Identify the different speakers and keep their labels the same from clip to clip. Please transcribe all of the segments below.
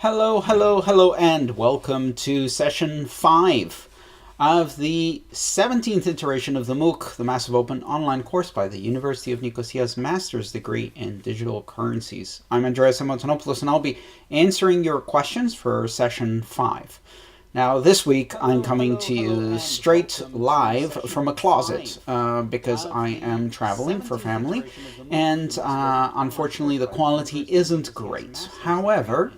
Speaker 1: Hello, hello, hello, and welcome to session 5 of the 17th iteration of the MOOC, the Massive Open Online Course by the University of Nicosia's Master's Degree in Digital Currencies. I'm Andreas Antonopoulos, and I'll be answering your questions for session 5. Now, this week I'm coming to you straight live from a closet because I am traveling for family, and unfortunately the quality isn't great. However,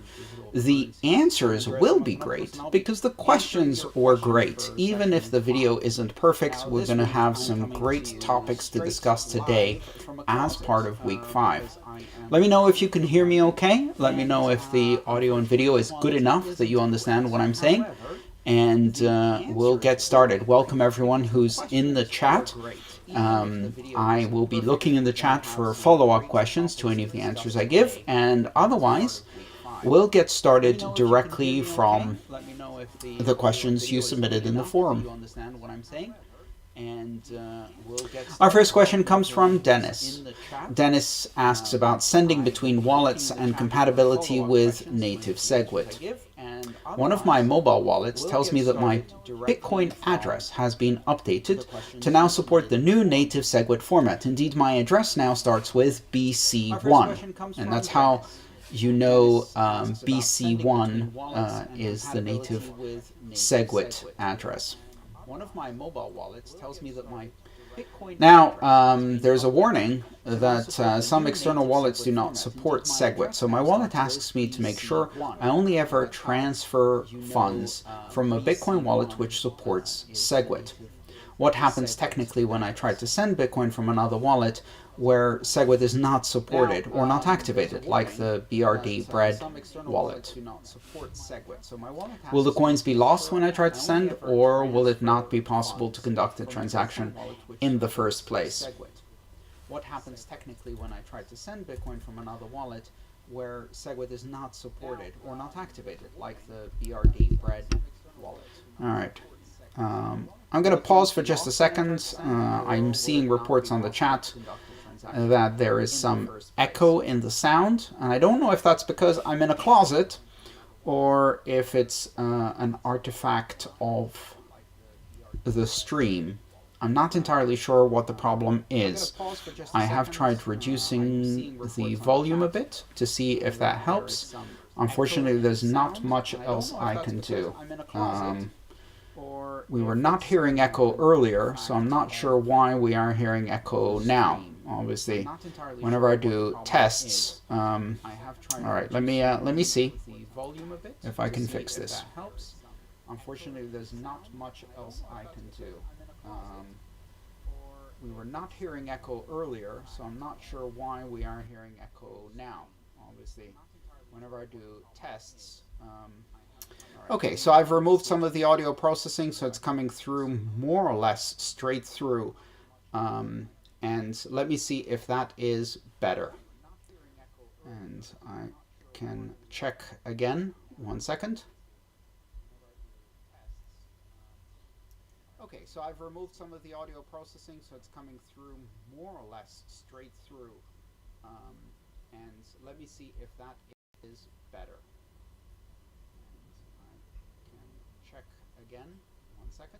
Speaker 1: the answers will be great because the questions were great. Even if the video isn't perfect, we're going to have some great topics to discuss today as part of week 5. Let me know if you can hear me okay. Let me know if the audio and video is good enough that you understand what I'm saying. And we'll get started. Welcome everyone who's in the chat. I will be looking in the chat for follow-up questions to any of the answers I give, and otherwise we'll get started directly from the questions you submitted in the forum. Our first question comes from Dennis. Dennis asks about sending between wallets and compatibility with native SegWit. One of my mobile wallets tells me that my Bitcoin address has been updated to now support the new native SegWit format. Indeed, my address now starts with BC1, and that's how you know BC1 is the native SegWit address. One of my mobile wallets tells me that my Bitcoin. Now, there's a warning that some external wallets do not support SegWit, so my wallet asks me to make sure I only ever transfer funds from a Bitcoin wallet which supports SegWit. What happens technically when I try to send Bitcoin from another wallet where SegWit is not supported or not activated, like the BRD Bread wallet? Will the coins be lost when I try to send, or will it not be possible to conduct a transaction in the first place? What happens technically when I try to send Bitcoin from another wallet where SegWit is not supported or not activated, like the BRD Bread wallet? All right. I'm going to pause for just a second. I'm seeing reports on the chat that there is some echo in the sound, and I don't know if that's because I'm in a closet or if it's an artifact of the stream. I'm not entirely sure what the problem is. I have tried reducing the volume a bit to see if that helps. Unfortunately, there's not much else I can do. We were not hearing echo earlier, so I'm not sure why we are hearing echo now. Obviously, whenever I do tests, all right, let me see if I can fix this. Unfortunately, there's not much else I can do. We were not hearing echo earlier, so I'm not sure why we are hearing echo now. Obviously, whenever I do tests. Okay, so I've removed some of the audio processing, so it's coming through more or less straight through. And let me see if that is better. And I can check again. 1 second. Okay, so I've removed some of the audio processing, so it's coming through more or less straight through. And let me see if that is better. Check again. 1 second.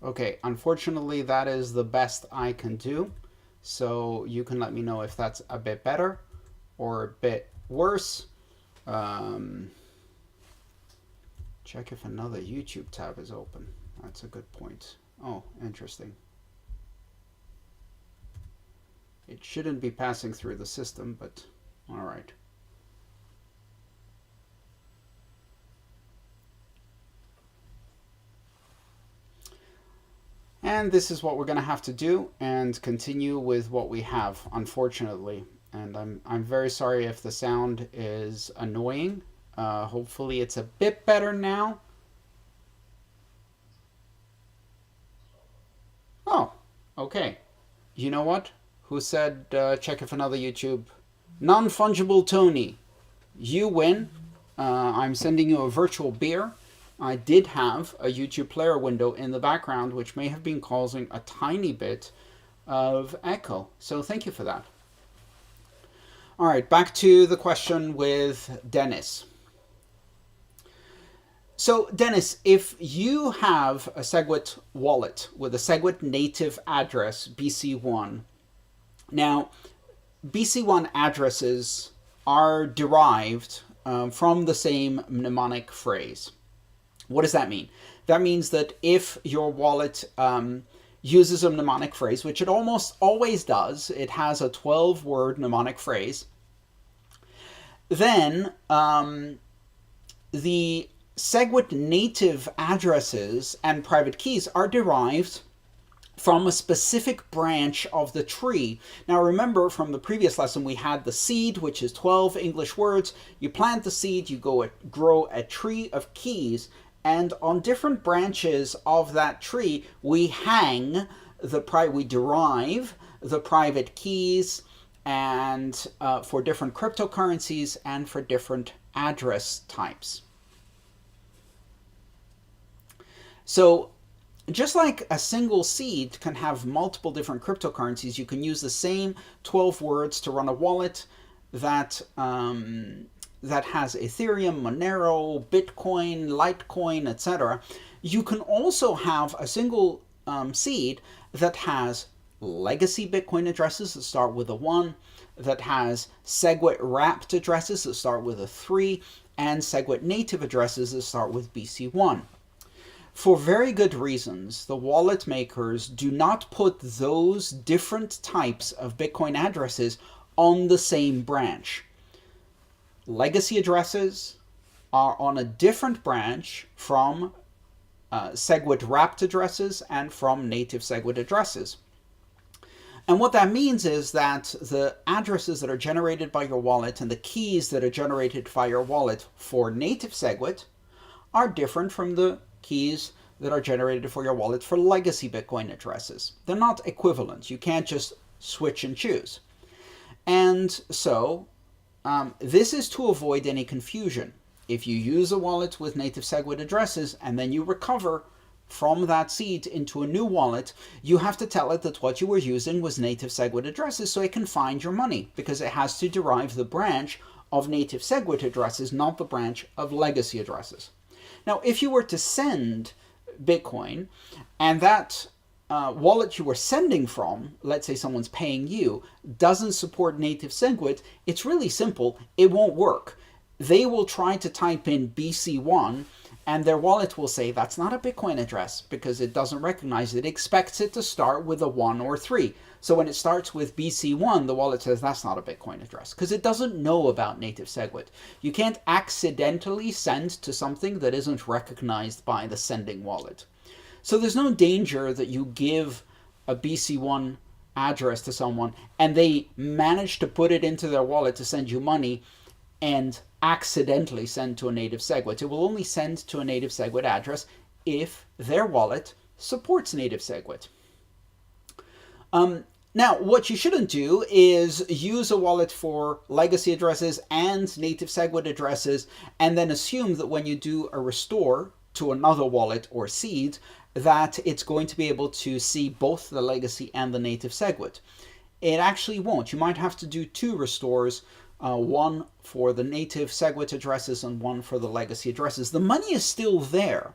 Speaker 1: Okay, unfortunately that is the best I can do. So you can let me know if that's a bit better or a bit worse. Check if another YouTube tab is open. That's a good point. Oh, interesting. It shouldn't be passing through the system, but all right. And this is what we're going to have to do and continue with what we have, unfortunately. And I'm very sorry if the sound is annoying. Hopefully it's a bit better now. Oh, Okay. You know what? Who said check if another YouTube? Non-fungible Tony. You win. I'm sending you a virtual beer. I did have a YouTube player window in the background, which may have been causing a tiny bit of echo. So thank you for that. All right, back to the question with Dennis. So Dennis, if you have a SegWit wallet with a SegWit native address, BC1, now BC1 addresses are derived from the same mnemonic phrase. What does that mean? That means that if your wallet uses a mnemonic phrase, which it almost always does, it has a 12-word mnemonic phrase, then the SegWit native addresses and private keys are derived from a specific branch of the tree. Now remember, from the previous lesson, we had the seed, which is 12 English words. You plant the seed, you grow a tree of keys, and on different branches of that tree, we derive the private keys, and for different cryptocurrencies and for different address types. So just like a single seed can have multiple different cryptocurrencies, you can use the same 12 words to run a wallet that that has Ethereum, Monero, Bitcoin, Litecoin, etc. You can also have a single seed that has legacy Bitcoin addresses that start with a 1, that has SegWit wrapped addresses that start with a 3, and SegWit native addresses that start with BC1. For very good reasons, the wallet makers do not put those different types of Bitcoin addresses on the same branch. Legacy addresses are on a different branch from SegWit wrapped addresses and from native SegWit addresses. And what that means is that the addresses that are generated by your wallet and the keys that are generated by your wallet for native SegWit are different from the keys that are generated for your wallet for legacy Bitcoin addresses. They're not equivalent. You can't just switch and choose. And so this is to avoid any confusion. If you use a wallet with native SegWit addresses and then you recover from that seed into a new wallet, you have to tell it that what you were using was native SegWit addresses so it can find your money, because it has to derive the branch of native SegWit addresses, not the branch of legacy addresses. Now, if you were to send Bitcoin and that wallet you were sending from, let's say someone's paying you, doesn't support native SegWit, it's really simple. It won't work. They will try to type in BC1 and their wallet will say that's not a Bitcoin address because it doesn't recognize it. It expects it to start with a 1 or 3. So when it starts with BC1, the wallet says that's not a Bitcoin address because it doesn't know about native SegWit. You can't accidentally send to something that isn't recognized by the sending wallet. So there's no danger that you give a BC1 address to someone and they manage to put it into their wallet to send you money and accidentally send to a native SegWit. It will only send to a native SegWit address if their wallet supports native SegWit. Now, what you shouldn't do is use a wallet for legacy addresses and native SegWit addresses and then assume that when you do a restore to another wallet or seed, that it's going to be able to see both the legacy and the native SegWit. It actually won't. You might have to do 2 restores, one for the native SegWit addresses and one for the legacy addresses. The money is still there.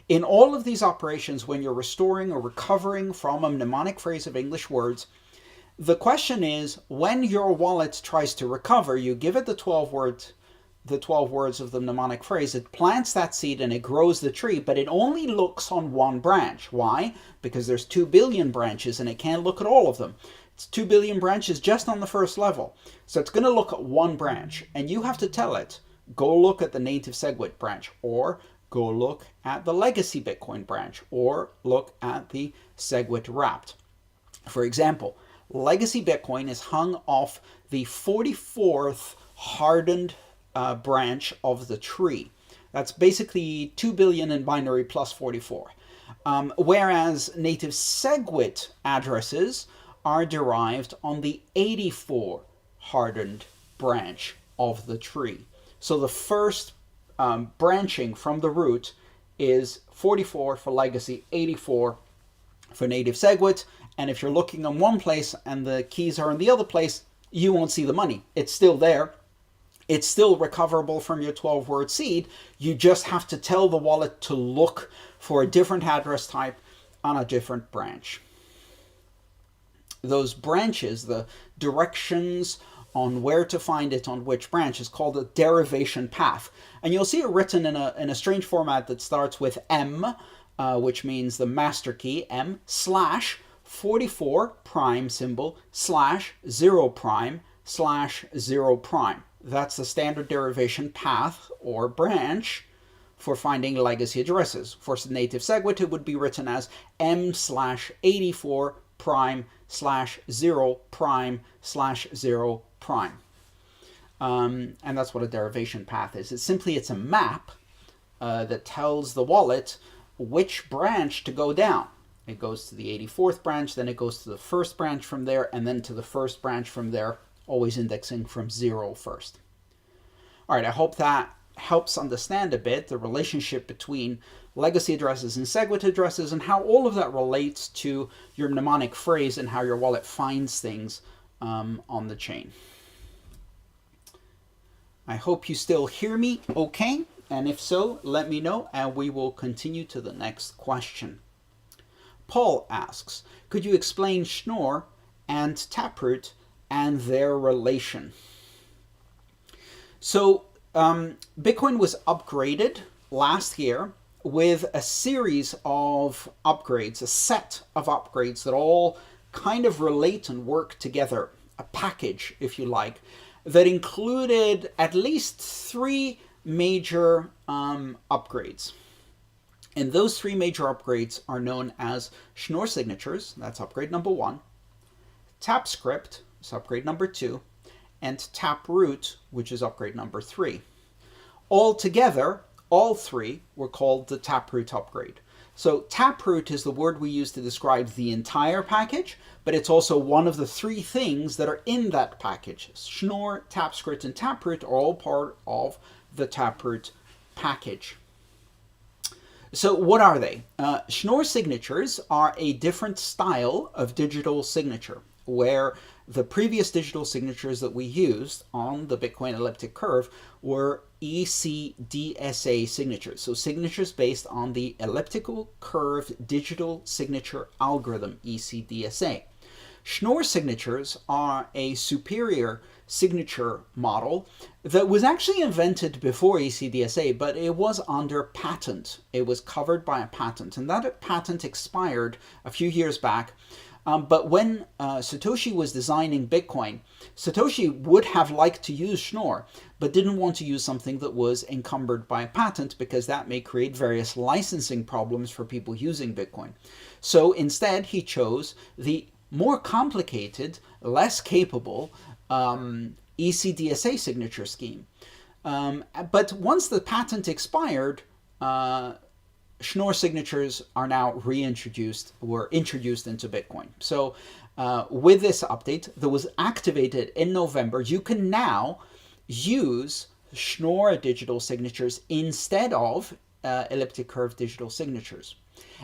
Speaker 1: In all of these operations, when you're restoring or recovering from a mnemonic phrase of English words, the question is, when your wallet tries to recover, you give it the 12 words of the mnemonic phrase, it plants that seed and it grows the tree, but it only looks on one branch. Why? Because there's 2 billion branches and it can't look at all of them. It's 2 billion branches just on the first level. So it's going to look at one branch, and you have to tell it, go look at the native SegWit branch, or go look at the legacy Bitcoin branch, or look at the SegWit wrapped. For example, legacy Bitcoin is hung off the 44th hardened branch of the tree. That's basically 2 billion in binary plus 44. Whereas native SegWit addresses are derived on the 84 hardened branch of the tree. So the first branching from the root is 44 for legacy, 84 for native SegWit. And if you're looking in one place and the keys are in the other place, you won't see the money. It's still there. It's still recoverable from your 12-word seed. You just have to tell the wallet to look for a different address type on a different branch. Those branches, the directions on where to find it on which branch, is called a derivation path. And you'll see it written in a strange format that starts with M, which means the master key, M, slash 44 prime symbol slash 0 prime slash 0 prime. That's the standard derivation path or branch for finding legacy addresses. For native SegWit, it would be written as M slash 84 prime slash 0 prime slash 0 prime. And that's what a derivation path is. It's a map that tells the wallet which branch to go down. It goes to the 84th branch, then it goes to the first branch from there, and then to the first branch from there, always indexing from 0 first. All right, I hope that helps understand a bit the relationship between legacy addresses and SegWit addresses and how all of that relates to your mnemonic phrase and how your wallet finds things on the chain. I hope you still hear me okay, and if so, let me know and we will continue to the next question. Paul asks, could you explain Schnorr and Taproot and their relation? So Bitcoin was upgraded last year with a series of upgrades, a set of upgrades that all kind of relate and work together, a package, if you like, that included at least 3 major upgrades. And those 3 major upgrades are known as Schnorr signatures, that's upgrade number 1, TapScript, that's upgrade number 2, and Taproot, which is upgrade number 3. Altogether, all 3 were called the Taproot upgrade. So Taproot is the word we use to describe the entire package, but it's also one of the 3 things that are in that package. Schnorr, TapScript, and Taproot are all part of the Taproot package. So what are they? Schnorr signatures are a different style of digital signature, where the previous digital signatures that we used on the Bitcoin elliptic curve were ECDSA signatures. So signatures based on the elliptical curve digital signature algorithm, ECDSA. Schnorr signatures are a superior signature model that was actually invented before ECDSA, but it was under patent. It was covered by a patent, and that patent expired a few years back. But when Satoshi was designing Bitcoin, Satoshi would have liked to use Schnorr, but didn't want to use something that was encumbered by a patent because that may create various licensing problems for people using Bitcoin. So instead, he chose the more complicated, less capable ECDSA signature scheme. But once the patent expired, Schnorr signatures are now were introduced into Bitcoin. So with this update that was activated in November, you can now use Schnorr digital signatures instead of elliptic curve digital signatures.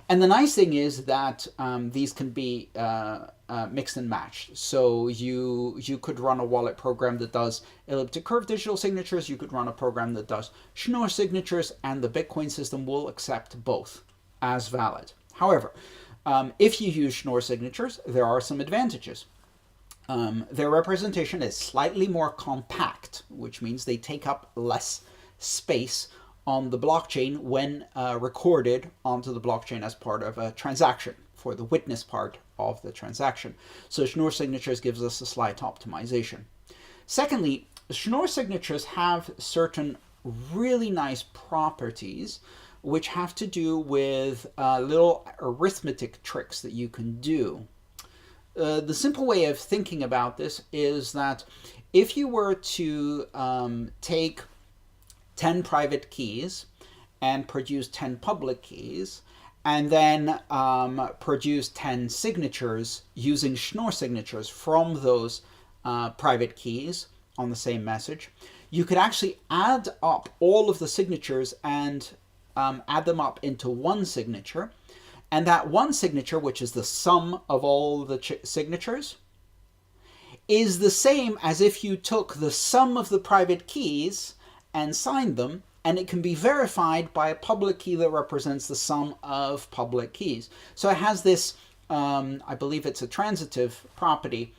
Speaker 1: And the nice thing is that these can be mixed and matched. So you could run a wallet program that does elliptic curve digital signatures, you could run a program that does Schnorr signatures, and the Bitcoin system will accept both as valid. However, if you use Schnorr signatures, there are some advantages. Their representation is slightly more compact, which means they take up less space on the blockchain when recorded onto the blockchain as part of a transaction for the witness part of the transaction. So Schnorr signatures gives us a slight optimization. Secondly, Schnorr signatures have certain really nice properties which have to do with little arithmetic tricks that you can do. The simple way of thinking about this is that if you were to take 10 private keys and produce 10 public keys and then produce 10 signatures using Schnorr signatures from those private keys on the same message. You could actually add up all of the signatures and add them up into one signature. And that one signature, which is the sum of all the signatures, is the same as if you took the sum of the private keys and signed them, and it can be verified by a public key that represents the sum of public keys. So it has this, I believe it's a transitive property,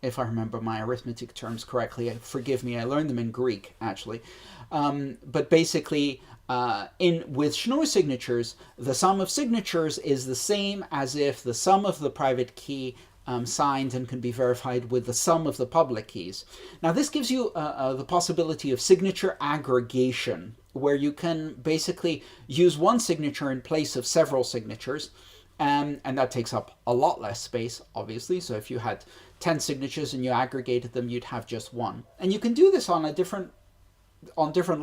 Speaker 1: if I remember my arithmetic terms correctly. Forgive me, I learned them in Greek, actually. But basically, with Schnorr signatures, the sum of signatures is the same as if the sum of the private key signed and can be verified with the sum of the public keys. Now, this gives you the possibility of signature aggregation, where you can basically use one signature in place of several signatures, and that takes up a lot less space, obviously. So if you had 10 signatures and you aggregated them, you'd have just one. And you can do this on different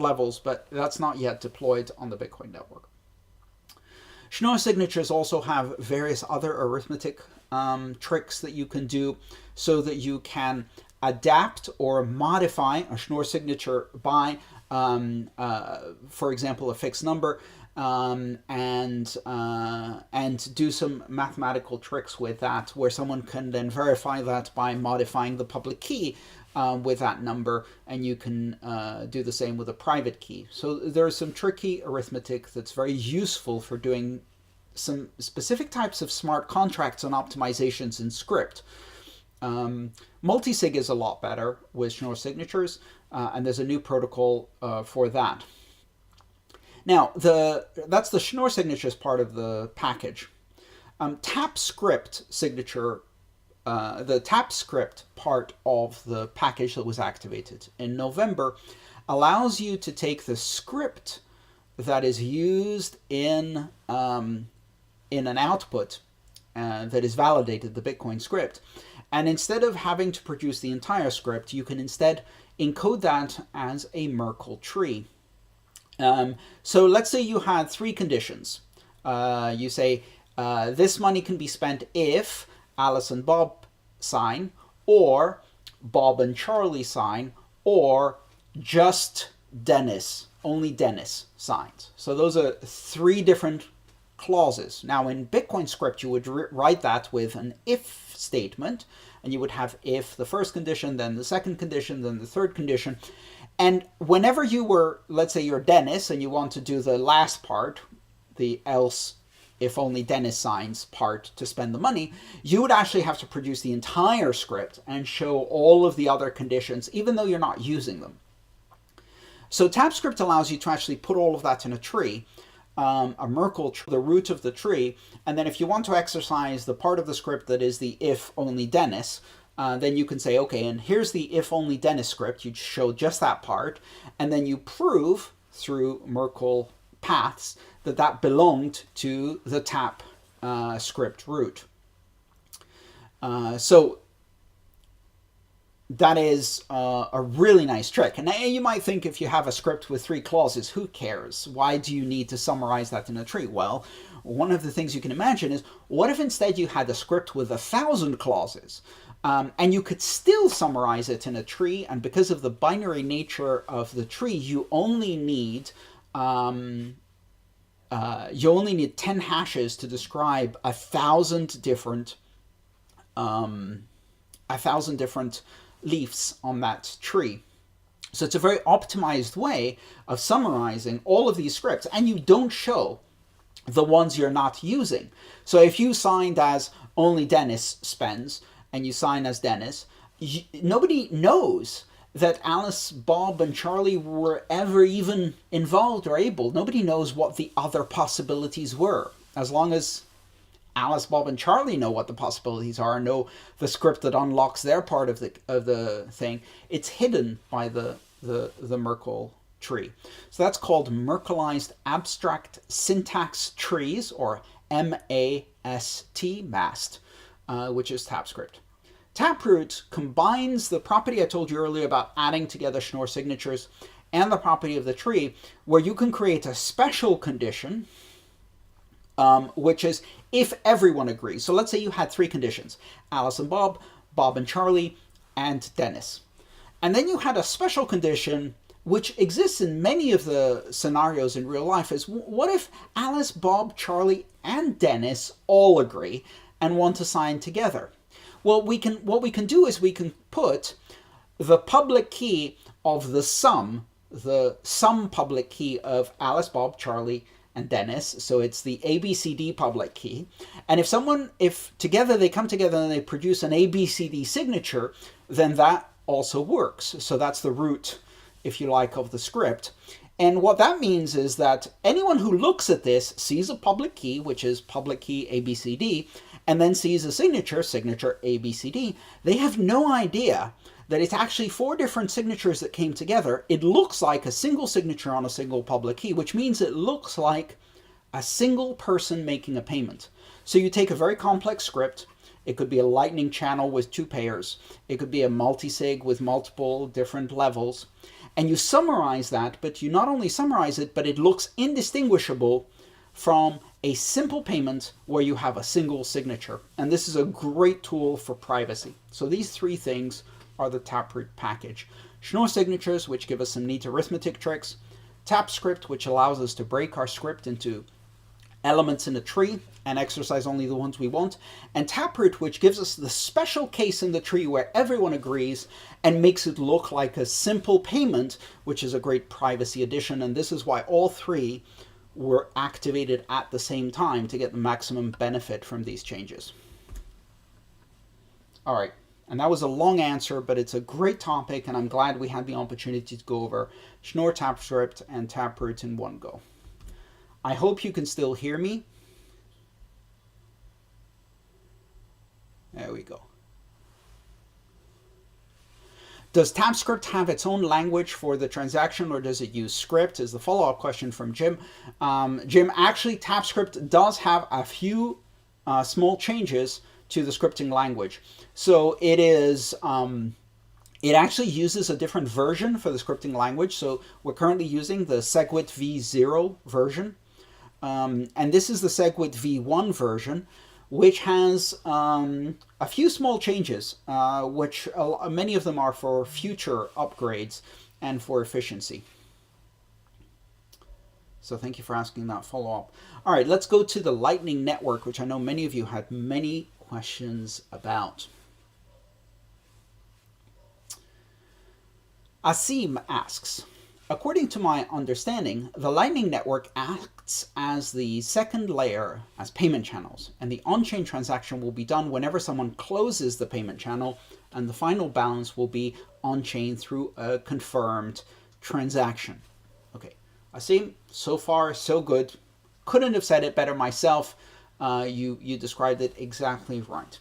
Speaker 1: levels, but that's not yet deployed on the Bitcoin network. Schnorr signatures also have various other arithmetic tricks that you can do so that you can adapt or modify a Schnorr signature by, for example, a fixed number, and do some mathematical tricks with that, where someone can then verify that by modifying the public key with that number, and you can do the same with a private key. So there's some tricky arithmetic that's very useful for doing some specific types of smart contracts and optimizations in script. Multisig is a lot better with Schnorr signatures, and there's a new protocol for that. Now, that's the Schnorr signatures part of the package. TapScript signature, the TapScript part of the package that was activated in November, allows you to take the script that is used in an output that is validated, the Bitcoin script, and instead of having to produce the entire script, you can instead encode that as a Merkle tree. So let's say you had three conditions. You say this money can be spent if Alice and Bob sign, or Bob and Charlie sign, or just Dennis, only Dennis signs. So those are three different clauses. Now in Bitcoin script, you would write that with an if statement, and you would have if the first condition, then the second condition, then the third condition. And whenever you were, let's say you're Dennis and you want to do the last part, the else if only Dennis signs part to spend the money, you would actually have to produce the entire script and show all of the other conditions, even though you're not using them. So TapScript allows you to actually put all of that in a tree, a Merkle tree, the root of the tree, and then if you want to exercise the part of the script that is the if only Dennis, then you can say, okay, and here's the if only Dennis script. You show just that part, and then you prove through Merkle paths that that belonged to the tap script root. So that is a really nice trick. And you might think, if you have a script with three clauses, who cares? Why do you need to summarize that in a tree? Well, one of the things you can imagine is, what if instead you had a script with 1,000 clauses? And you could still summarize it in a tree, and because of the binary nature of the tree, you only need 10 hashes to describe 1,000 different leaves on that tree. So it's a very optimized way of summarizing all of these scripts, and you don't show the ones you're not using. So if you signed as only Dennis spends, and you sign as Dennis, nobody knows that Alice, Bob, and Charlie were ever even involved or able. Nobody knows what the other possibilities were. As long as Alice, Bob, and Charlie know what the possibilities are, know the script that unlocks their part of the thing, it's hidden by the Merkle tree. So that's called Merkleized Abstract Syntax Trees, or MAST, which is TapScript. Taproot combines the property I told you earlier about adding together Schnorr signatures and the property of the tree, where you can create a special condition which is if everyone agrees. So let's say you had three conditions: Alice and Bob, Bob and Charlie, and Dennis. And then you had a special condition which exists in many of the scenarios in real life, is what if Alice, Bob, Charlie, and Dennis all agree and want to sign together? Well, what we can do is we can put the public key of the sum public key of Alice, Bob, Charlie, and Dennis. So it's the ABCD public key. And if together they come together and they produce an ABCD signature, then that also works. So that's the root, if you like, of the script. And what that means is that anyone who looks at this sees a public key, which is public key ABCD, and then sees a signature ABCD. They have no idea that it's actually four different signatures that came together. It looks like a single signature on a single public key, which means it looks like a single person making a payment. So you take a very complex script. It could be a lightning channel with two pairs. It could be a multisig with multiple different levels. And you summarize that, but you not only summarize it, but it looks indistinguishable from a simple payment where you have a single signature. And this is a great tool for privacy. So these three things are the Taproot package. Schnorr signatures, which give us some neat arithmetic tricks. TapScript, which allows us to break our script into elements in a tree and exercise only the ones we want. And Taproot, which gives us the special case in the tree where everyone agrees and makes it look like a simple payment, which is a great privacy addition. And this is why all three were activated at the same time to get the maximum benefit from these changes. All right. And that was a long answer, but it's a great topic, and I'm glad we had the opportunity to go over Schnorr, TapScript, and Taproot in one go. I hope you can still hear me. There we go. Does TapScript have its own language for the transaction, or does it use script? Is the follow-up question from Jim. Jim, actually, TapScript does have a few small changes to the scripting language. So it is, it actually uses a different version for the scripting language. So we're currently using the SegWit v0 version. And this is the SegWit v1 version, which has a few small changes, which many of them are for future upgrades and for efficiency. So thank you for asking that follow-up. All right, let's go to the Lightning Network, which I know many of you had many questions about. Asim asks, according to my understanding, the Lightning Network acts as the second layer as payment channels, and the on-chain transaction will be done whenever someone closes the payment channel, and the final balance will be on-chain through a confirmed transaction. Okay, Asim, so far so good. Couldn't have said it better myself. You described it exactly right.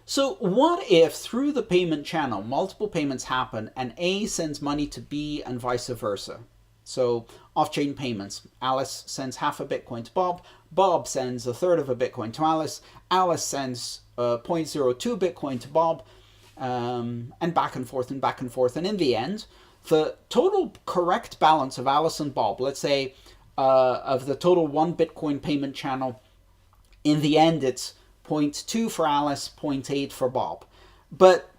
Speaker 1: So what if through the payment channel, multiple payments happen and A sends money to B and vice versa? So off-chain payments. Alice sends half a Bitcoin to Bob. Bob sends a third of a Bitcoin to Alice. Alice sends 0.02 Bitcoin to Bob, and back and forth and back and forth. And in the end, the total correct balance of Alice and Bob, let's say of the total 1 Bitcoin payment channel, in the end it's 0.2 for Alice, 0.8 for Bob. But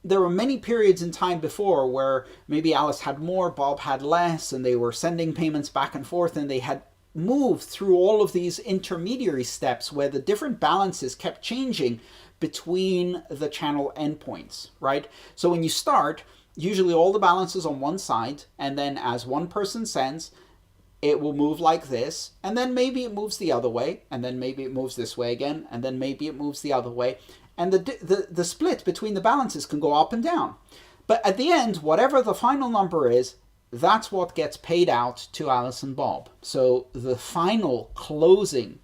Speaker 1: there were many periods in time before where maybe Alice had more, Bob had less, and they were sending payments back and forth, and they had moved through all of these intermediary steps where the different balances kept changing between the channel endpoints, right? So when you start, usually all the balances on one side, and then as one person sends, it will move like this, and then maybe it moves the other way, and then maybe it moves this way again, and then maybe it moves the other way. And the split between the balances can go up and down. But at the end, whatever the final number is, that's what gets paid out to Alice and Bob. So the final closing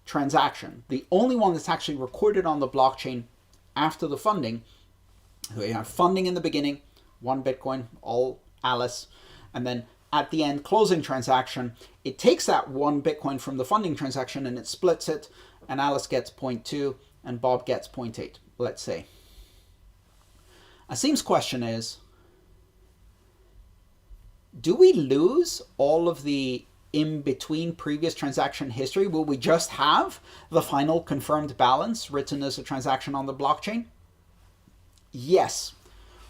Speaker 1: transaction, the only one that's actually recorded on the blockchain after the funding, so you have funding in the beginning, 1 Bitcoin, all Alice, and then at the end, closing transaction, it takes that 1 Bitcoin from the funding transaction and it splits it, and Alice gets 0.2 and Bob gets 0.8, let's say. Asim's question is, do we lose all of the in-between previous transaction history? Will we just have the final confirmed balance written as a transaction on the blockchain? Yes.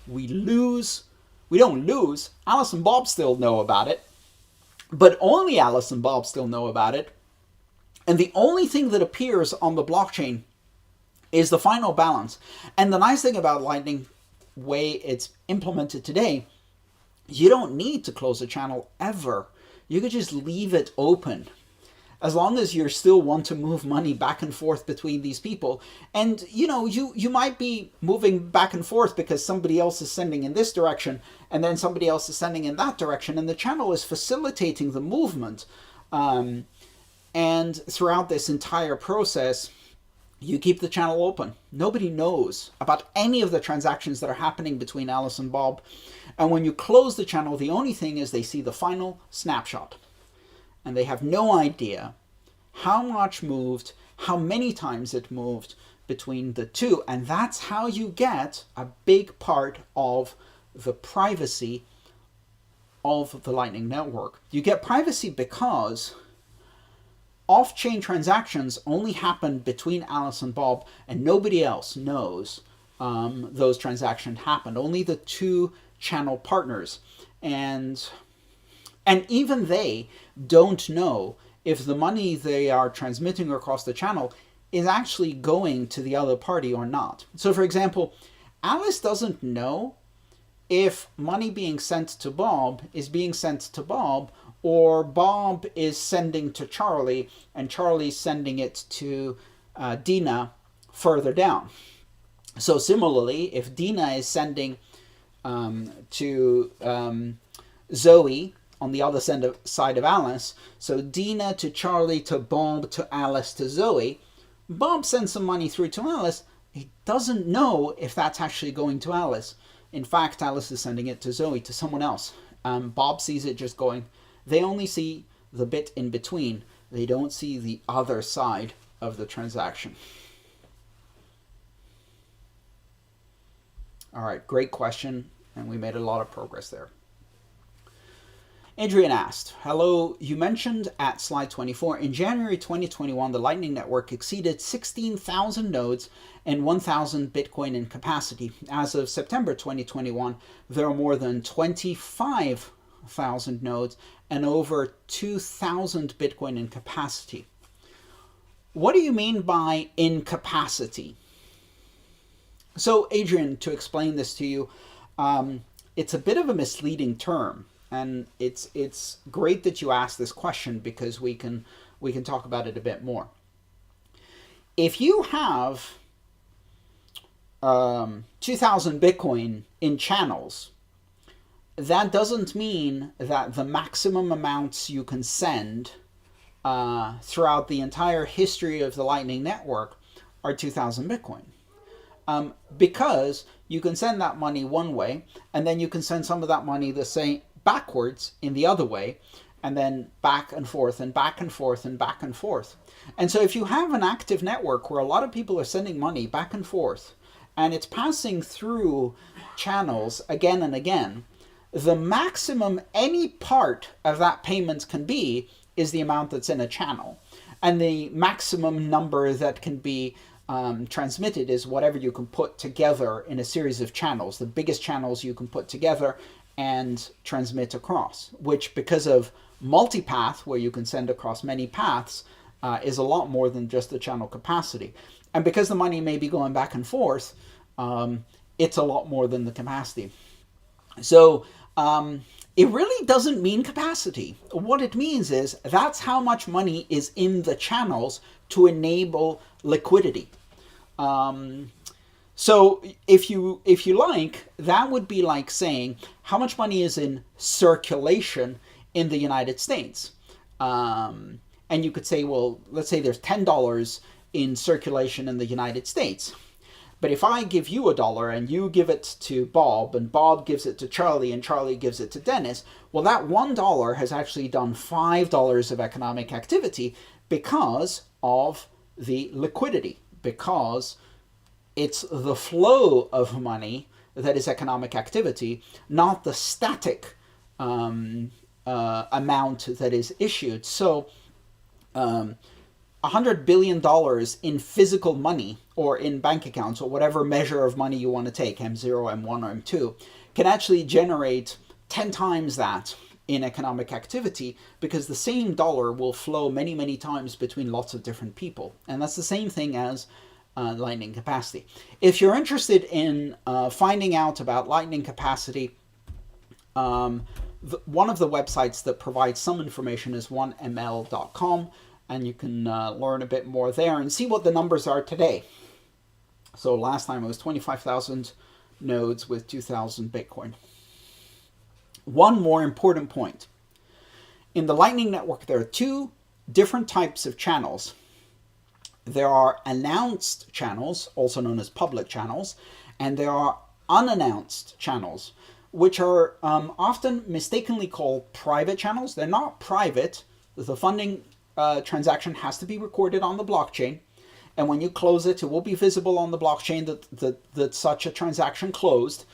Speaker 1: We don't lose. Alice and Bob still know about it, but only Alice and Bob still know about it. And the only thing that appears on the blockchain is the final balance. And the nice thing about Lightning, way it's implemented today, you don't need to close a channel ever. You could just leave it open, as long as you still want to move money back and forth between these people. And you might be moving back and forth because somebody else is sending in this direction and then somebody else is sending in that direction, and the channel is facilitating the movement. And throughout this entire process, you keep the channel open. Nobody knows about any of the transactions that are happening between Alice and Bob. And when you close the channel, the only thing is they see the final snapshot. And they have no idea how much moved, how many times it moved between the two. And that's how you get a big part of the privacy of the Lightning Network. You get privacy because off-chain transactions only happen between Alice and Bob, and nobody else knows those transactions happened. Only the two channel partners. And even they don't know if the money they are transmitting across the channel is actually going to the other party or not. So for example, Alice doesn't know if money being sent to Bob is being sent to Bob, or Bob is sending to Charlie and Charlie's sending it to Dina further down. So similarly, if Dina is sending to Zoe on the other side of Alice, so Dina to Charlie to Bob to Alice to Zoe, Bob sends some money through to Alice. He doesn't know if that's actually going to Alice. In fact, Alice is sending it to Zoe, to someone else. Bob sees it just going. They only see the bit in between. They don't see the other side of the transaction. All right, great question, and we made a lot of progress there. Adrian asked, hello, you mentioned at slide 24, in January 2021, the Lightning Network exceeded 16,000 nodes and 1,000 Bitcoin in capacity. As of September 2021, there are more than 25,000 nodes and over 2,000 Bitcoin in capacity. What do you mean by in capacity? So, Adrian, to explain this to you, it's a bit of a misleading term. And it's great that you asked this question because we can talk about it a bit more. If you have 2,000 Bitcoin in channels, that doesn't mean that the maximum amounts you can send throughout the entire history of the Lightning Network are 2,000 Bitcoin. Because you can send that money one way, and then you can send some of that money the same backwards in the other way, and then back and forth and back and forth and back and forth. And so if you have an active network where a lot of people are sending money back and forth, and it's passing through channels again and again, the maximum any part of that payment can be is the amount that's in a channel. And the maximum number that can be transmitted is whatever you can put together in a series of channels, the biggest channels you can put together and transmit across, which because of multipath, where you can send across many paths, is a lot more than just the channel capacity. And because the money may be going back and forth, it's a lot more than the capacity. So it really doesn't mean capacity. What it means is that's how much money is in the channels to enable liquidity. So if you like, that would be like saying how much money is in circulation in the United States. And you could say, well, let's say there's $10 in circulation in the United States. But if I give you $1 and you give it to Bob, and Bob gives it to Charlie, and Charlie gives it to Dennis, well, that $1 has actually done $5 of economic activity because of the liquidity, because it's the flow of money that is economic activity, not the static amount that is issued. So $100 billion in physical money or in bank accounts or whatever measure of money you want to take, M0, M1, or M2, can actually generate 10 times that in economic activity, because the same dollar will flow many, many times between lots of different people. And that's the same thing as lightning capacity. If you're interested in finding out about lightning capacity, one of the websites that provides some information is 1ml.com, and you can learn a bit more there and see what the numbers are today. So last time it was 25,000 nodes with 2,000 Bitcoin. One more important point. In the Lightning Network, there are two different types of channels. There are announced channels, also known as public channels, and there are unannounced channels, which are often mistakenly called private channels. They're not private. The funding transaction has to be recorded on the blockchain, and when you close it, it will be visible on the blockchain that such a transaction closed.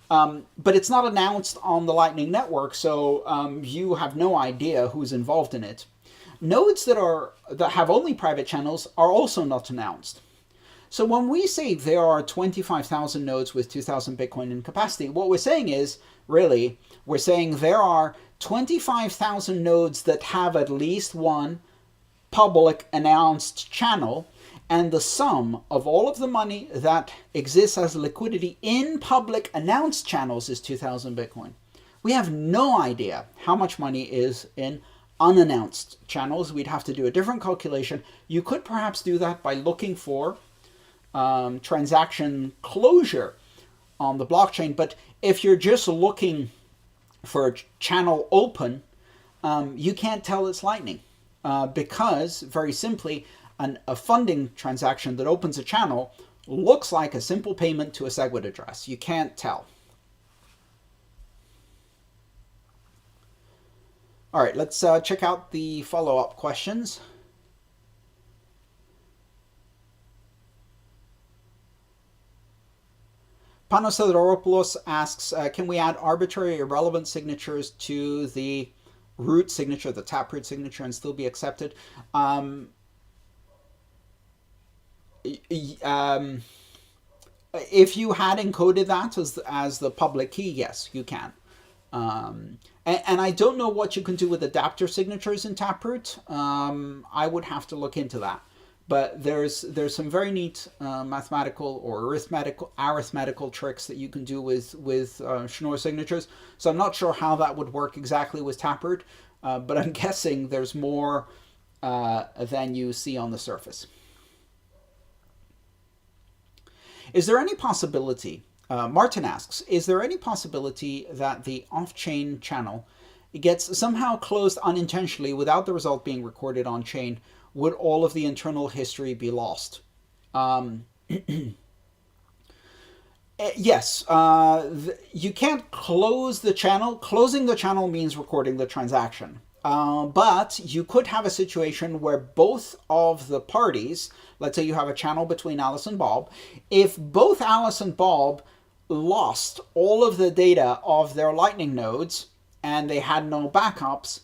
Speaker 1: But it's not announced on the Lightning Network, so you have no idea who's involved in it. Nodes that have only private channels are also not announced. So when we say there are 25,000 nodes with 2,000 Bitcoin in capacity, what we're saying is, really, we're saying there are 25,000 nodes that have at least one public announced channel, and the sum of all of the money that exists as liquidity in public announced channels is 2,000 Bitcoin. We have no idea how much money is in unannounced channels. We'd have to do a different calculation. You could perhaps do that by looking for transaction closure on the blockchain. But if you're just looking for a channel open, you can't tell it's Lightning because, very simply, a funding transaction that opens a channel looks like a simple payment to a SegWit address. You can't tell. All right, let's check out the follow-up questions. Antonopoulos asks, can we add arbitrary irrelevant signatures to the root signature, the Taproot signature, and still be accepted? If you had encoded that as the public key, yes, you can. And I don't know what you can do with adapter signatures in Taproot. I would have to look into that. But there's some very neat mathematical or arithmetical tricks that you can do with Schnorr signatures. So I'm not sure how that would work exactly with Taproot, but I'm guessing there's more than you see on the surface. Is there any possibility, Martin asks, is there any possibility that the off-chain channel gets somehow closed unintentionally without the result being recorded on-chain? Would all of the internal history be lost? Yes, you can't close the channel. Closing the channel means recording the transaction. But you could have a situation where both of the parties, let's say you have a channel between Alice and Bob, if both Alice and Bob lost all of the data of their Lightning nodes and they had no backups,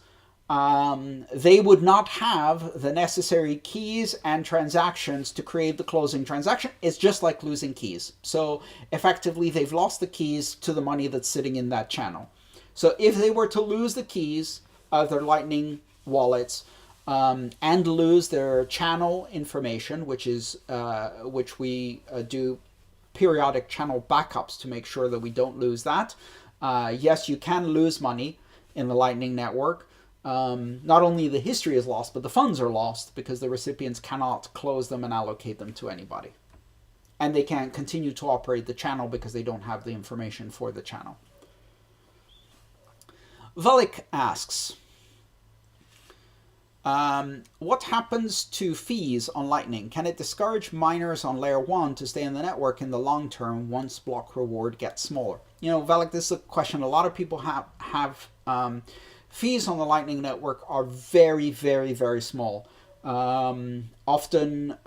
Speaker 1: they would not have the necessary keys and transactions to create the closing transaction. It's just like losing keys. So effectively, they've lost the keys to the money that's sitting in that channel. So if they were to lose the keys of their Lightning wallets and lose their channel information, which we do periodic channel backups to make sure that we don't lose that. Yes, you can lose money in the Lightning Network. Not only the history is lost, but the funds are lost because the recipients cannot close them and allocate them to anybody. And they can't continue to operate the channel because they don't have the information for the channel. Velik asks, what happens to fees on Lightning? Can it discourage miners on layer 1 to stay in the network in the long term once block reward gets smaller? You know, Velik, this is a question a lot of people have. Fees on the Lightning Network are very, very, very small. Often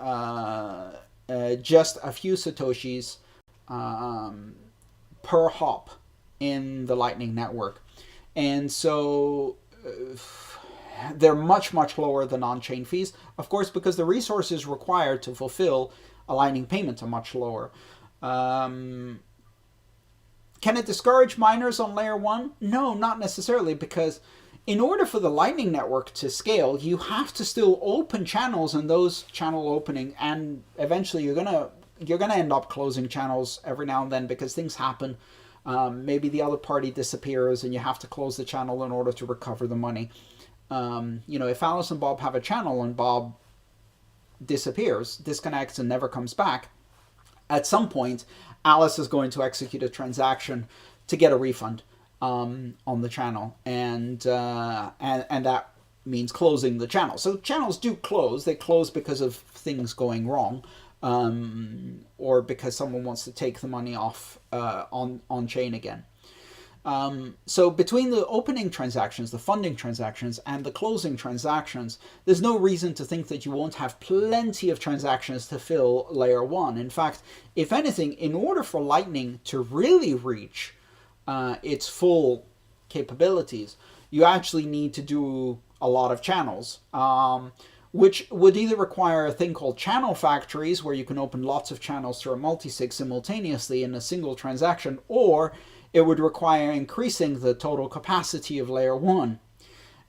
Speaker 1: just a few Satoshis per hop in the Lightning Network. And so they're much, much lower than on-chain fees, of course, because the resources required to fulfill a Lightning payment are much lower. Can it discourage miners on layer 1? No, not necessarily, because in order for the Lightning Network to scale, you have to still open channels, and those channel opening, and eventually you're gonna end up closing channels every now and then because things happen. Maybe the other party disappears and you have to close the channel in order to recover the money. If Alice and Bob have a channel and Bob disappears, disconnects, and never comes back, at some point Alice is going to execute a transaction to get a refund on the channel, and that means closing the channel. So channels do close. They close because of things going wrong, or because someone wants to take the money off on chain again. So between the opening transactions, the funding transactions, and the closing transactions, there's no reason to think that you won't have plenty of transactions to fill layer 1. In fact, if anything, in order for Lightning to really reach its full capabilities, you actually need to do a lot of channels, which would either require a thing called channel factories, where you can open lots of channels through a multisig simultaneously in a single transaction, or it would require increasing the total capacity of layer 1.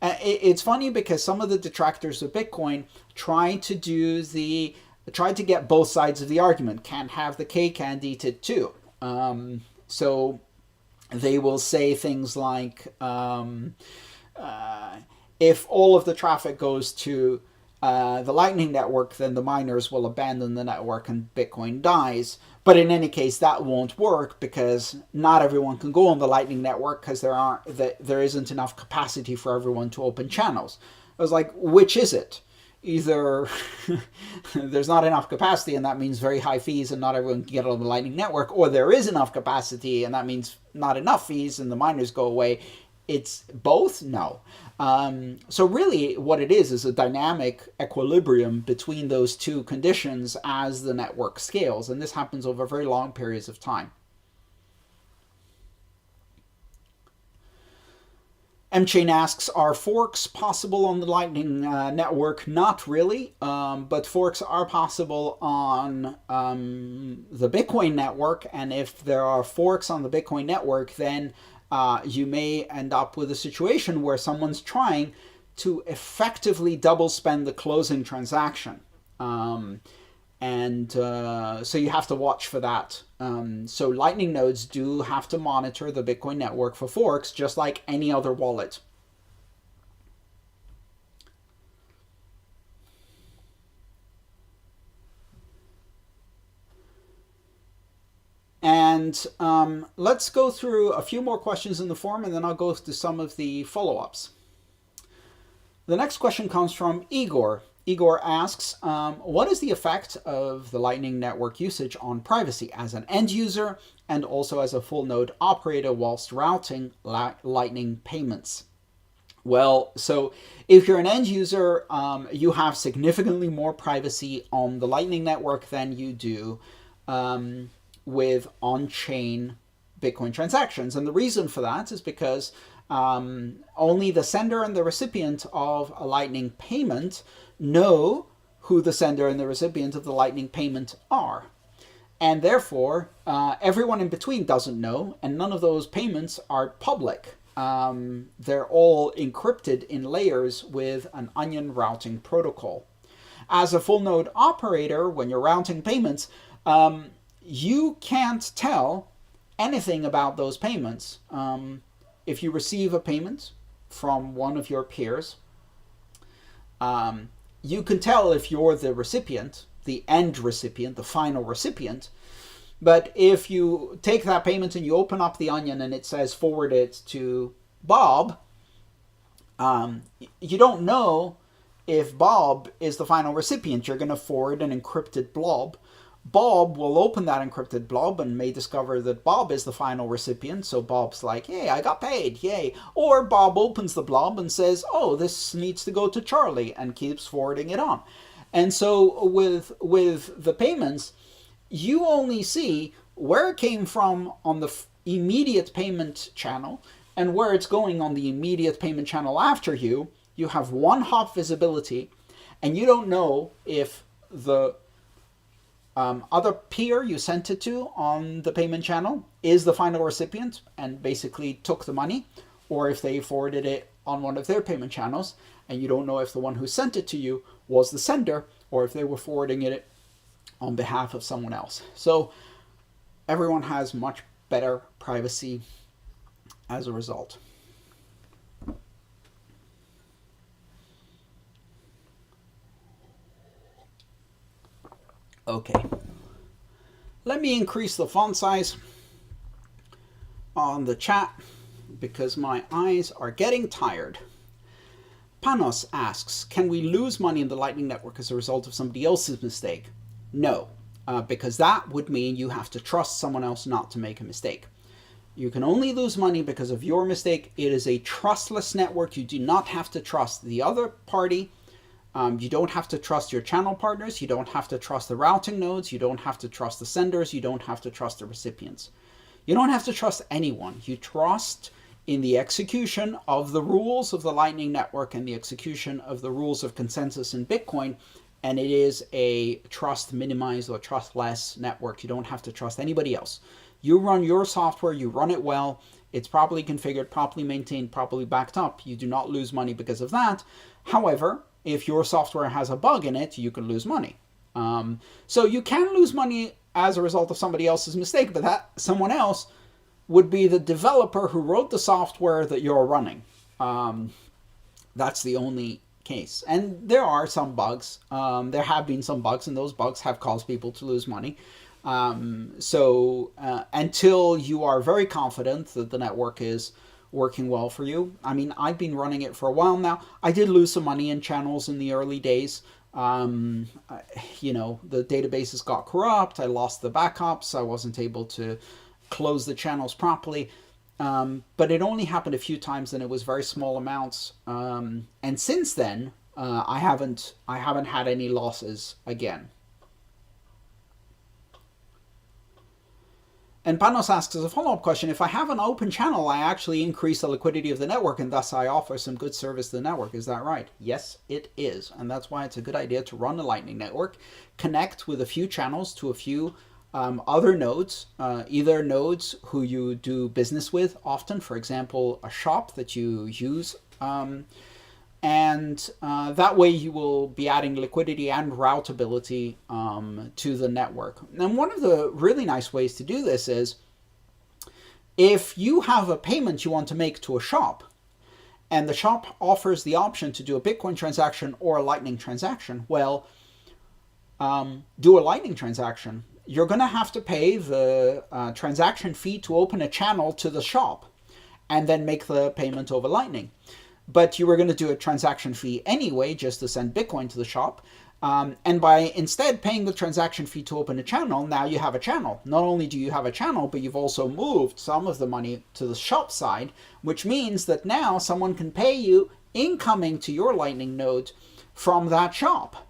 Speaker 1: It's funny because some of the detractors of Bitcoin try to get both sides of the argument. Can't have the cake and eat it too. So they will say things like, if all of the traffic goes to the Lightning Network, then the miners will abandon the network and Bitcoin dies. But in any case, that won't work because not everyone can go on the Lightning Network because there isn't enough capacity for everyone to open channels. I was like, which is it? Either there's not enough capacity and that means very high fees and not everyone can get on the Lightning Network, or there is enough capacity and that means not enough fees and the miners go away. It's both? No. So really what it is a dynamic equilibrium between those two conditions as the network scales, and this happens over very long periods of time. MChain asks, are forks possible on the Lightning network? Not really, but forks are possible on the Bitcoin network, and if there are forks on the Bitcoin network, then you may end up with a situation where someone's trying to effectively double spend the closing transaction. So you have to watch for that. So Lightning nodes do have to monitor the Bitcoin network for forks, just like any other wallet. And let's go through a few more questions in the forum, and then I'll go to some of the follow-ups. The next question comes from Igor. Igor asks, what is the effect of the Lightning Network usage on privacy as an end user and also as a full node operator whilst routing Lightning payments? Well, so if you're an end user, you have significantly more privacy on the Lightning Network than you do with on-chain Bitcoin transactions. And the reason for that is because only the sender and the recipient of a Lightning payment know who the sender and the recipient of the Lightning payment are. And therefore, everyone in between doesn't know, and none of those payments are public. They're all encrypted in layers with an onion routing protocol. As a full node operator, when you're routing payments, you can't tell anything about those payments. If you receive a payment from one of your peers, you can tell if you're the recipient, the end recipient, the final recipient. But if you take that payment and you open up the onion and it says forward it to Bob, you don't know if Bob is the final recipient. You're going to forward an encrypted blob. Bob will open that encrypted blob and may discover that Bob is the final recipient. So Bob's like, hey, I got paid, yay. Or Bob opens the blob and says, oh, this needs to go to Charlie, and keeps forwarding it on. And so with the payments, you only see where it came from on the immediate payment channel, and where it's going on the immediate payment channel after you, you have one hop visibility, and you don't know if the other peer you sent it to on the payment channel is the final recipient and basically took the money, or if they forwarded it on one of their payment channels, and you don't know if the one who sent it to you was the sender or if they were forwarding it on behalf of someone else. So everyone has much better privacy as a result. Okay, let me increase the font size on the chat because my eyes are getting tired. Panos asks, can we lose money in the Lightning Network as a result of somebody else's mistake? No, because that would mean you have to trust someone else not to make a mistake. You can only lose money because of your mistake. It is a trustless network. You do not have to trust the other party. You don't have to trust your channel partners. You don't have to trust the routing nodes. You don't have to trust the senders. You don't have to trust the recipients. You don't have to trust anyone. You trust in the execution of the rules of the Lightning Network and the execution of the rules of consensus in Bitcoin. And it is a trust minimized or trustless network. You don't have to trust anybody else. You run your software, you run it well, it's properly configured, properly maintained, properly backed up. You do not lose money because of that. However, if your software has a bug in it, you can lose money. So you can lose money as a result of somebody else's mistake, but that someone else would be the developer who wrote the software that you're running. That's the only case. And there are some bugs. There have been some bugs, and those bugs have caused people to lose money. Until you are very confident that the network is working well for you. I mean, I've been running it for a while now. I did lose some money in channels in the early days. The databases got corrupt. I lost the backups. I wasn't able to close the channels properly. But it only happened a few times, and it was very small amounts. And since then, I haven't had any losses again. And Panos asks as a follow-up question, if I have an open channel, I actually increase the liquidity of the network, and thus I offer some good service to the network. Is that right? Yes, it is. And that's why it's a good idea to run a Lightning Network, connect with a few channels to a few other nodes, either nodes who you do business with often, for example, a shop that you use, and that way you will be adding liquidity and routability to the network. And one of the really nice ways to do this is if you have a payment you want to make to a shop, and the shop offers the option to do a Bitcoin transaction or a Lightning transaction, well, do a Lightning transaction. You're going to have to pay the transaction fee to open a channel to the shop and then make the payment over Lightning. But you were going to do a transaction fee anyway, just to send Bitcoin to the shop. And by instead paying the transaction fee to open a channel, now you have a channel. Not only do you have a channel, but you've also moved some of the money to the shop side, which means that now someone can pay you incoming to your Lightning node from that shop,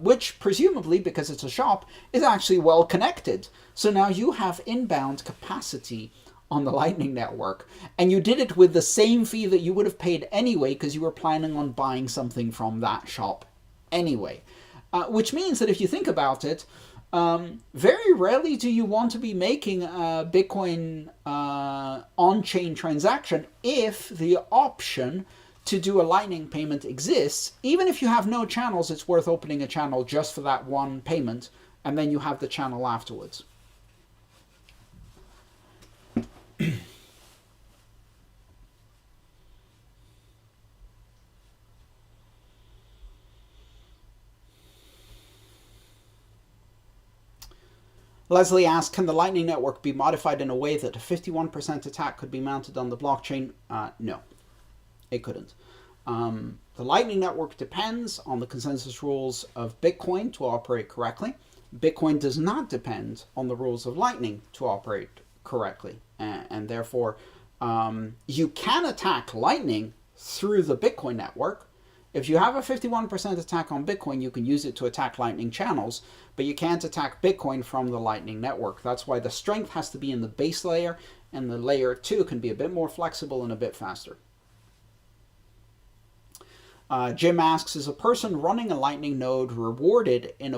Speaker 1: which presumably, because it's a shop, is actually well connected. So now you have inbound capacity on the Lightning Network, and you did it with the same fee that you would have paid anyway because you were planning on buying something from that shop anyway. Which means that if you think about it, very rarely do you want to be making a Bitcoin on-chain transaction if the option to do a Lightning payment exists. Even if you have no channels, it's worth opening a channel just for that one payment, and then you have the channel afterwards. Leslie asks, can the Lightning Network be modified in a way that a 51% attack could be mounted on the blockchain? No, it couldn't. The Lightning Network depends on the consensus rules of Bitcoin to operate correctly. Bitcoin does not depend on the rules of Lightning to operate correctly. And therefore, you can attack Lightning through the Bitcoin network. If you have a 51% attack on Bitcoin, you can use it to attack Lightning channels, but you can't attack Bitcoin from the Lightning Network. That's why the strength has to be in the base layer, and the layer 2 can be a bit more flexible and a bit faster. Jim asks, is a person running a Lightning node rewarded in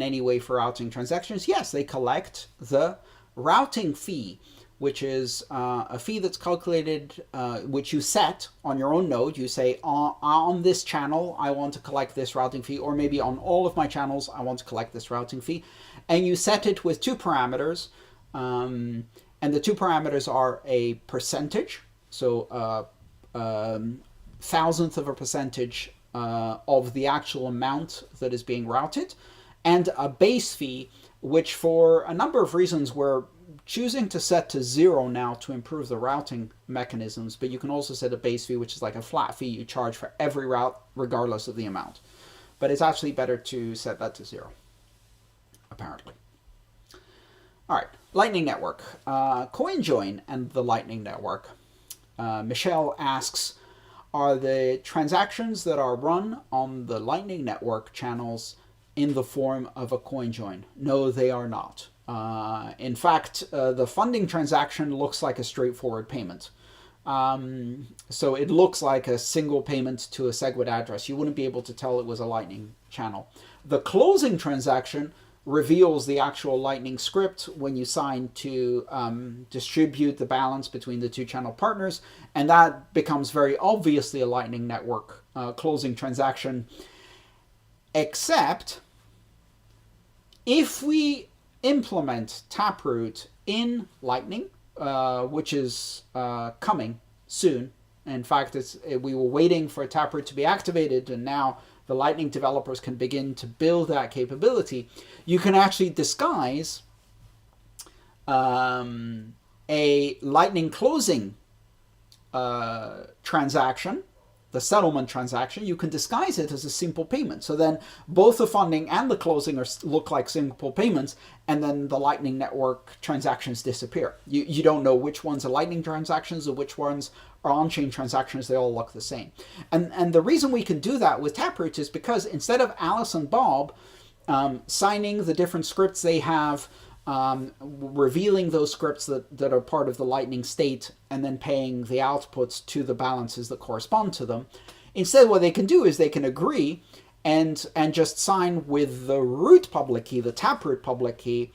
Speaker 1: any way for routing transactions? Yes, they collect the routing fee, which is a fee that's calculated, which you set on your own node. You say, on this channel, I want to collect this routing fee, or maybe on all of my channels, I want to collect this routing fee. And you set it with two parameters. And the two parameters are a percentage, so thousandth of a percentage of the actual amount that is being routed, and a base fee, which for a number of reasons we're choosing to set to 0 now to improve the routing mechanisms, but you can also set a base fee, which is like a flat fee you charge for every route regardless of the amount. But it's actually better to set that to 0, apparently. All right, Lightning Network. CoinJoin and the Lightning Network. Michelle asks, are the transactions that are run on the Lightning Network channels in the form of a CoinJoin? No, they are not. In fact, the funding transaction looks like a straightforward payment. So it looks like a single payment to a SegWit address. You wouldn't be able to tell it was a Lightning channel. The closing transaction reveals the actual Lightning script when you sign to distribute the balance between the two channel partners, and that becomes very obviously a Lightning Network closing transaction, except if we implement Taproot in Lightning, which is coming soon. In fact, we were waiting for Taproot to be activated, and now the Lightning developers can begin to build that capability. You can actually disguise a Lightning closing transaction, the settlement transaction. You can disguise it as a simple payment. So then both the funding and the closing look like simple payments, and then the Lightning Network transactions disappear. You don't know which ones are Lightning transactions or which ones are on-chain transactions. They all look the same. And the reason we can do that with Taproot is because instead of Alice and Bob signing the different scripts they have, revealing those scripts that are part of the Lightning state, and then paying the outputs to the balances that correspond to them, instead what they can do is they can agree and just sign with the root public key, the Taproot public key,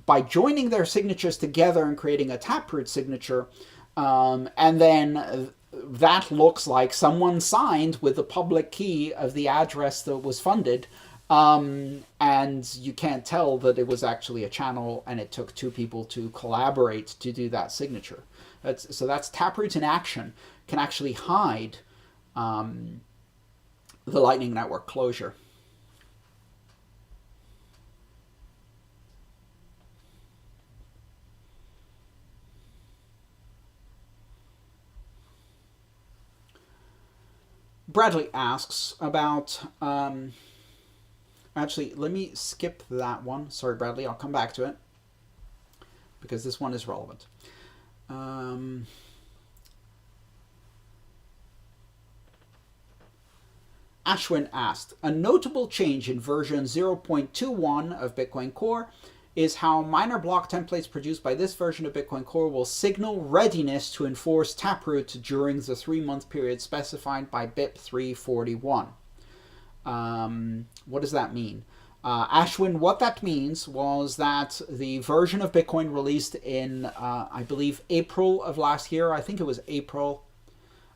Speaker 1: by joining their signatures together and creating a Taproot signature. And then that looks like someone signed with the public key of the address that was funded. And you can't tell that it was actually a channel and it took two people to collaborate to do that signature. So that's Taproot in action, can actually hide the Lightning Network closure. Bradley asks about, actually, let me skip that one. Sorry, Bradley, I'll come back to it because this one is relevant. Ashwin asked, a notable change in version 0.21 of Bitcoin Core is how miner block templates produced by this version of Bitcoin Core will signal readiness to enforce Taproot during the 3-month period specified by BIP 341. What does that mean? Ashwin, what that means was that the version of Bitcoin released in, I believe, April of last year, I think it was April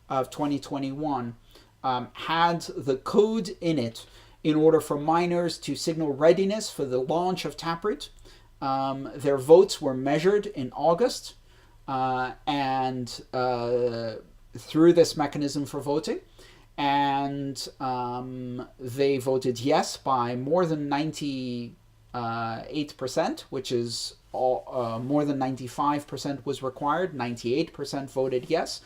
Speaker 1: of 2021, had the code in it in order for miners to signal readiness for the launch of Taproot. Their votes were measured in August, and through this mechanism for voting, and they voted yes by more than 98%, which is more than 95% was required. 98% voted yes.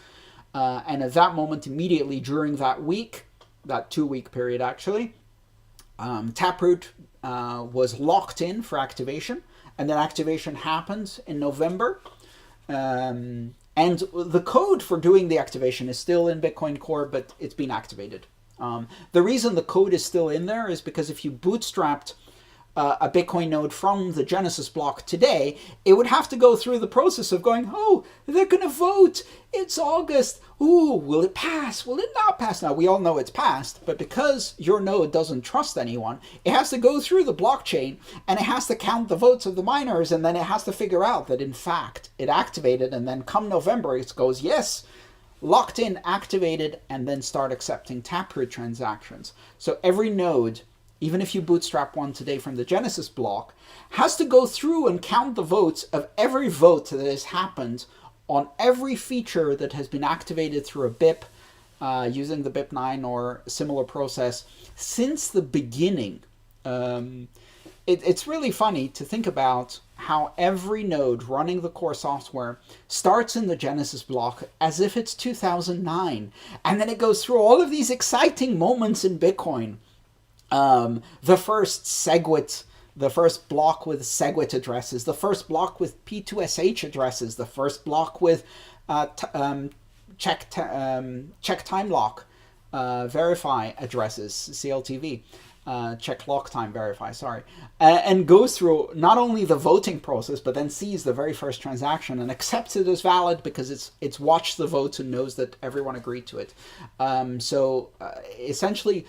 Speaker 1: And at that moment, immediately during that week, that 2-week period actually, Taproot was locked in for activation, and that activation happened in November. And the code for doing the activation is still in Bitcoin Core, but it's been activated. The reason the code is still in there is because if you bootstrapped a Bitcoin node from the Genesis block today, it would have to go through the process of going, oh, they're going to vote. It's August. Ooh, will it pass? Will it not pass? Now, we all know it's passed, but because your node doesn't trust anyone, it has to go through the blockchain and it has to count the votes of the miners, and then it has to figure out that, in fact, it activated, and then come November, it goes, yes, locked in, activated, and then start accepting Taproot transactions. So every node, even if you bootstrap one today from the Genesis block, has to go through and count the votes of every vote that has happened on every feature that has been activated through a BIP, using the BIP9 or similar process since the beginning. It's really funny to think about how every node running the core software starts in the Genesis block as if it's 2009. And then it goes through all of these exciting moments in Bitcoin. The first SegWit, the first block with SegWit addresses, the first block with P2SH addresses, the first block with check time lock verify addresses, CLTV, check lock time verify, sorry, and goes through not only the voting process, but then sees the very first transaction and accepts it as valid because it's watched the votes and knows that everyone agreed to it. Essentially,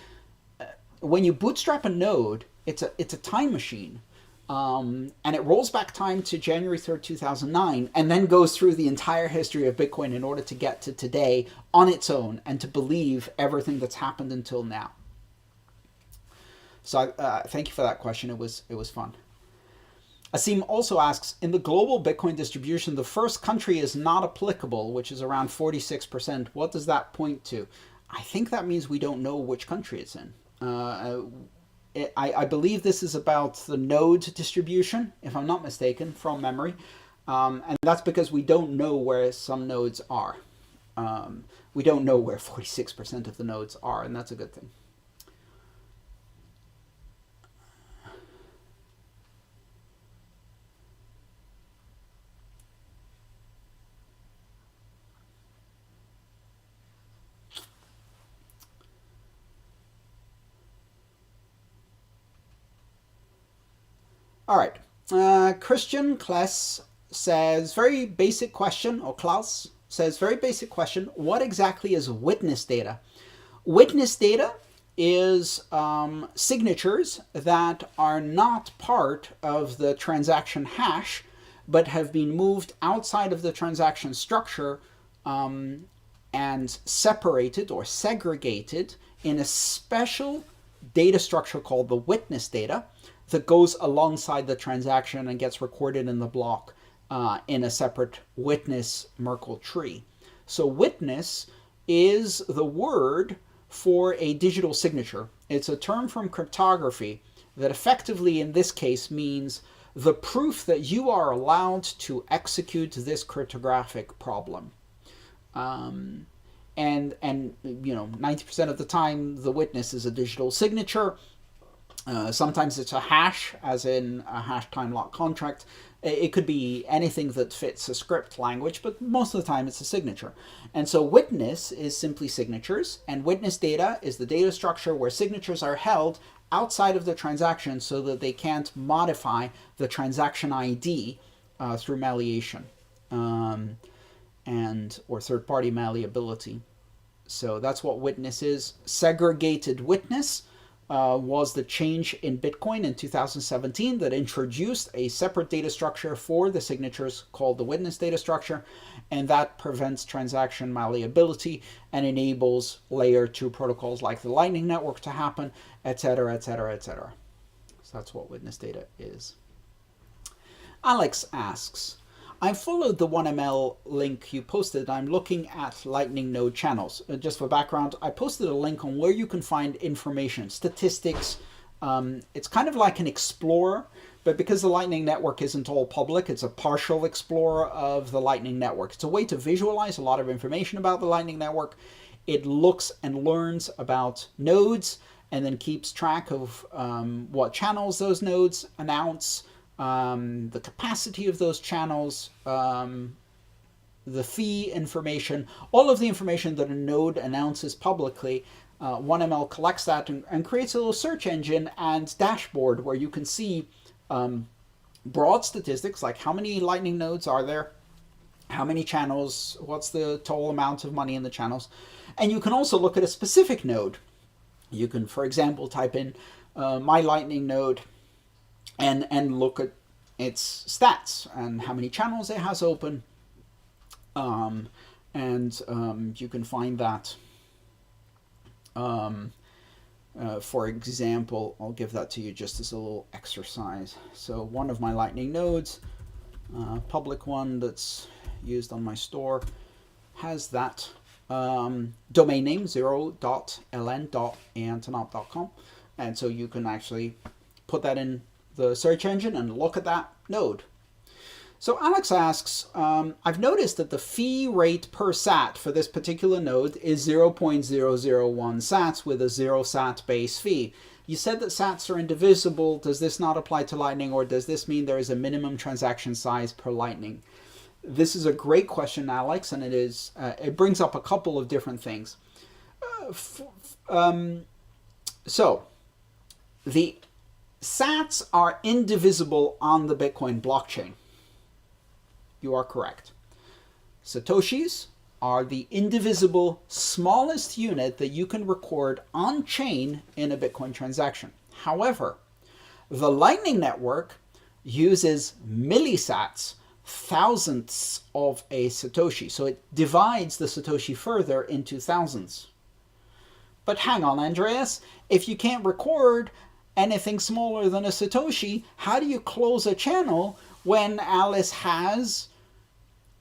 Speaker 1: when you bootstrap a node, it's a time machine, and it rolls back time to January 3rd, 2009, and then goes through the entire history of Bitcoin in order to get to today on its own and to believe everything that's happened until now. So thank you for that question. It was fun. Asim also asks, in the global Bitcoin distribution, the first country is not applicable, which is around 46%. What does that point to? I think that means we don't know which country it's in. I believe this is about the node distribution, if I'm not mistaken, from memory. And that's because we don't know where some nodes are. We don't know where 46% of the nodes are, and that's a good thing. All right. Christian Kless says, very basic question, or Klaus says, very basic question. What exactly is witness data? Witness data is signatures that are not part of the transaction hash, but have been moved outside of the transaction structure and separated or segregated in a special data structure called the witness data, that goes alongside the transaction and gets recorded in the block in a separate witness Merkle tree. So witness is the word for a digital signature. It's a term from cryptography that effectively in this case means the proof that you are allowed to execute this cryptographic problem. And you know, 90% of the time the witness is a digital signature. Sometimes it's a hash, as in a hash time lock contract. It could be anything that fits a script language, but most of the time it's a signature. And so witness is simply signatures, and witness data is the data structure where signatures are held outside of the transaction so that they can't modify the transaction ID through malleation or third-party malleability. So that's what witness is. Segregated witness was the change in Bitcoin in 2017 that introduced a separate data structure for the signatures called the witness data structure, and that prevents transaction malleability and enables layer 2 protocols like the Lightning Network to happen, etc., etc., etc. So that's what witness data is. Alex asks, I followed the 1ML link you posted. I'm looking at Lightning node channels. Just for background, I posted a link on where you can find information, statistics. It's kind of like an explorer, but because the Lightning Network isn't all public, it's a partial explorer of the Lightning Network. It's a way to visualize a lot of information about the Lightning Network. It looks and learns about nodes and then keeps track of what channels those nodes announce, the capacity of those channels, the fee information, all of the information that a node announces publicly 1ML collects that and creates a little search engine and dashboard where you can see broad statistics like how many Lightning nodes are there, how many channels, what's the total amount of money in the channels. And you can also look at a specific node. You can, for example, type in my Lightning node and look at its stats and how many channels it has open. You can find that. For example, I'll give that to you just as a little exercise. So one of my Lightning nodes, public one that's used on my store, has that domain name 0.ln.antonop.com, and so you can actually put that in the search engine and look at that node. So Alex asks, I've noticed that the fee rate per sat for this particular node is 0.001 sats with a 0 sat base fee. You said that sats are indivisible. Does this not apply to Lightning, or does this mean there is a minimum transaction size per Lightning? This is a great question, Alex, and it brings up a couple of different things. So the sats are indivisible on the Bitcoin blockchain. You are correct. Satoshis are the indivisible smallest unit that you can record on chain in a Bitcoin transaction. However, the Lightning Network uses millisats, thousandths of a Satoshi. So it divides the Satoshi further into thousands. But hang on, Andreas, if you can't record anything smaller than a Satoshi, how do you close a channel when Alice has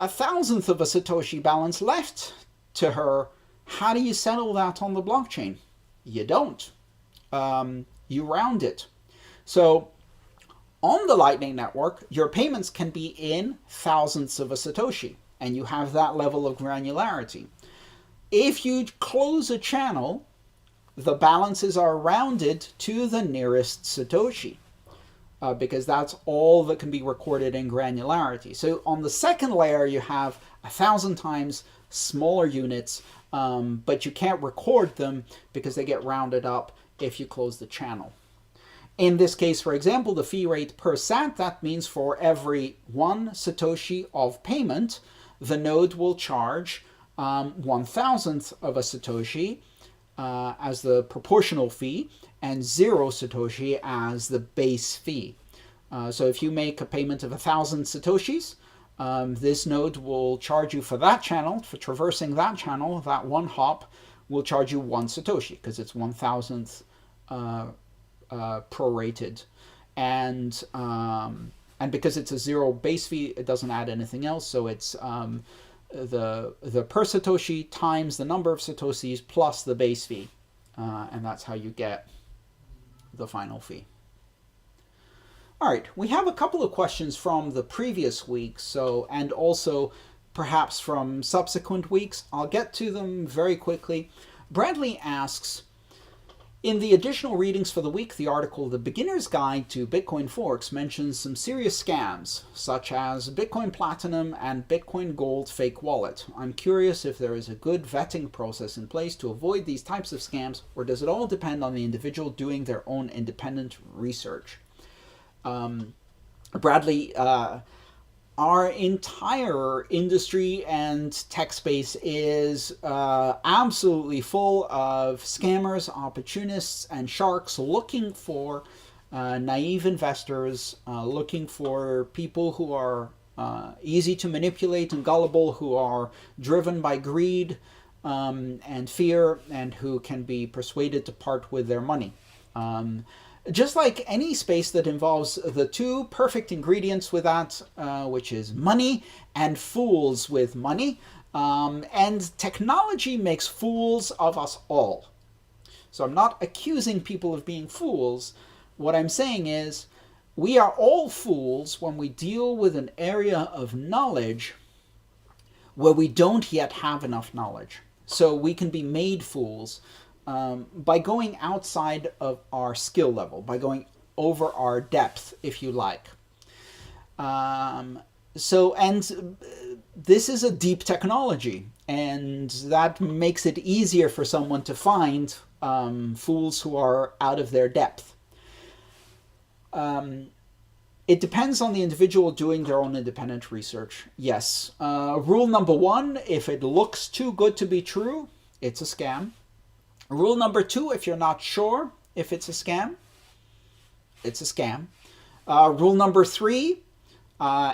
Speaker 1: 1,000th of a Satoshi balance left to her? How do you settle that on the blockchain? You don't. You round it. So on the Lightning Network, your payments can be in thousandths of a Satoshi, and you have that level of granularity. If you close a channel, the balances are rounded to the nearest Satoshi. Because that's all that can be recorded in granularity. So on the second layer, you have 1,000 times smaller units, but you can't record them because they get rounded up if you close the channel. In this case, for example, the fee rate per sat, that means for every 1 Satoshi of payment, the node will charge 1,000th of a Satoshi as the proportional fee, and 0 Satoshi as the base fee. So if you make a payment of 1,000 Satoshis, this node will charge you for that channel, for traversing that channel, that one hop will charge you 1 Satoshi, because it's 1,000th prorated. And because it's a 0 base fee, it doesn't add anything else, so it's the per Satoshi times the number of Satoshis plus the base fee. And that's how you get the final fee. All right, we have a couple of questions from the previous week, and also perhaps from subsequent weeks. I'll get to them very quickly. Bradley asks, in the additional readings for the week, the article The Beginner's Guide to Bitcoin Forks mentions some serious scams, such as Bitcoin Platinum and Bitcoin Gold fake wallet. I'm curious if there is a good vetting process in place to avoid these types of scams, or does it all depend on the individual doing their own independent research? Bradley, our entire industry and tech space is absolutely full of scammers, opportunists, and sharks looking for naive investors, looking for people who are easy to manipulate and gullible, who are driven by greed and fear, and who can be persuaded to part with their money. Just like any space that involves the two perfect ingredients with that, which is money and fools with money, and technology makes fools of us all. So I'm not accusing people of being fools. What I'm saying is we are all fools when we deal with an area of knowledge where we don't yet have enough knowledge. So we can be made fools by going outside of our skill level, by going over our depth, if you like. This is a deep technology, and that makes it easier for someone to find fools who are out of their depth. It depends on the individual doing their own independent research. Yes. Rule number 1, if it looks too good to be true, it's a scam. Rule number 2, if you're not sure if it's a scam, it's a scam. Rule number 3,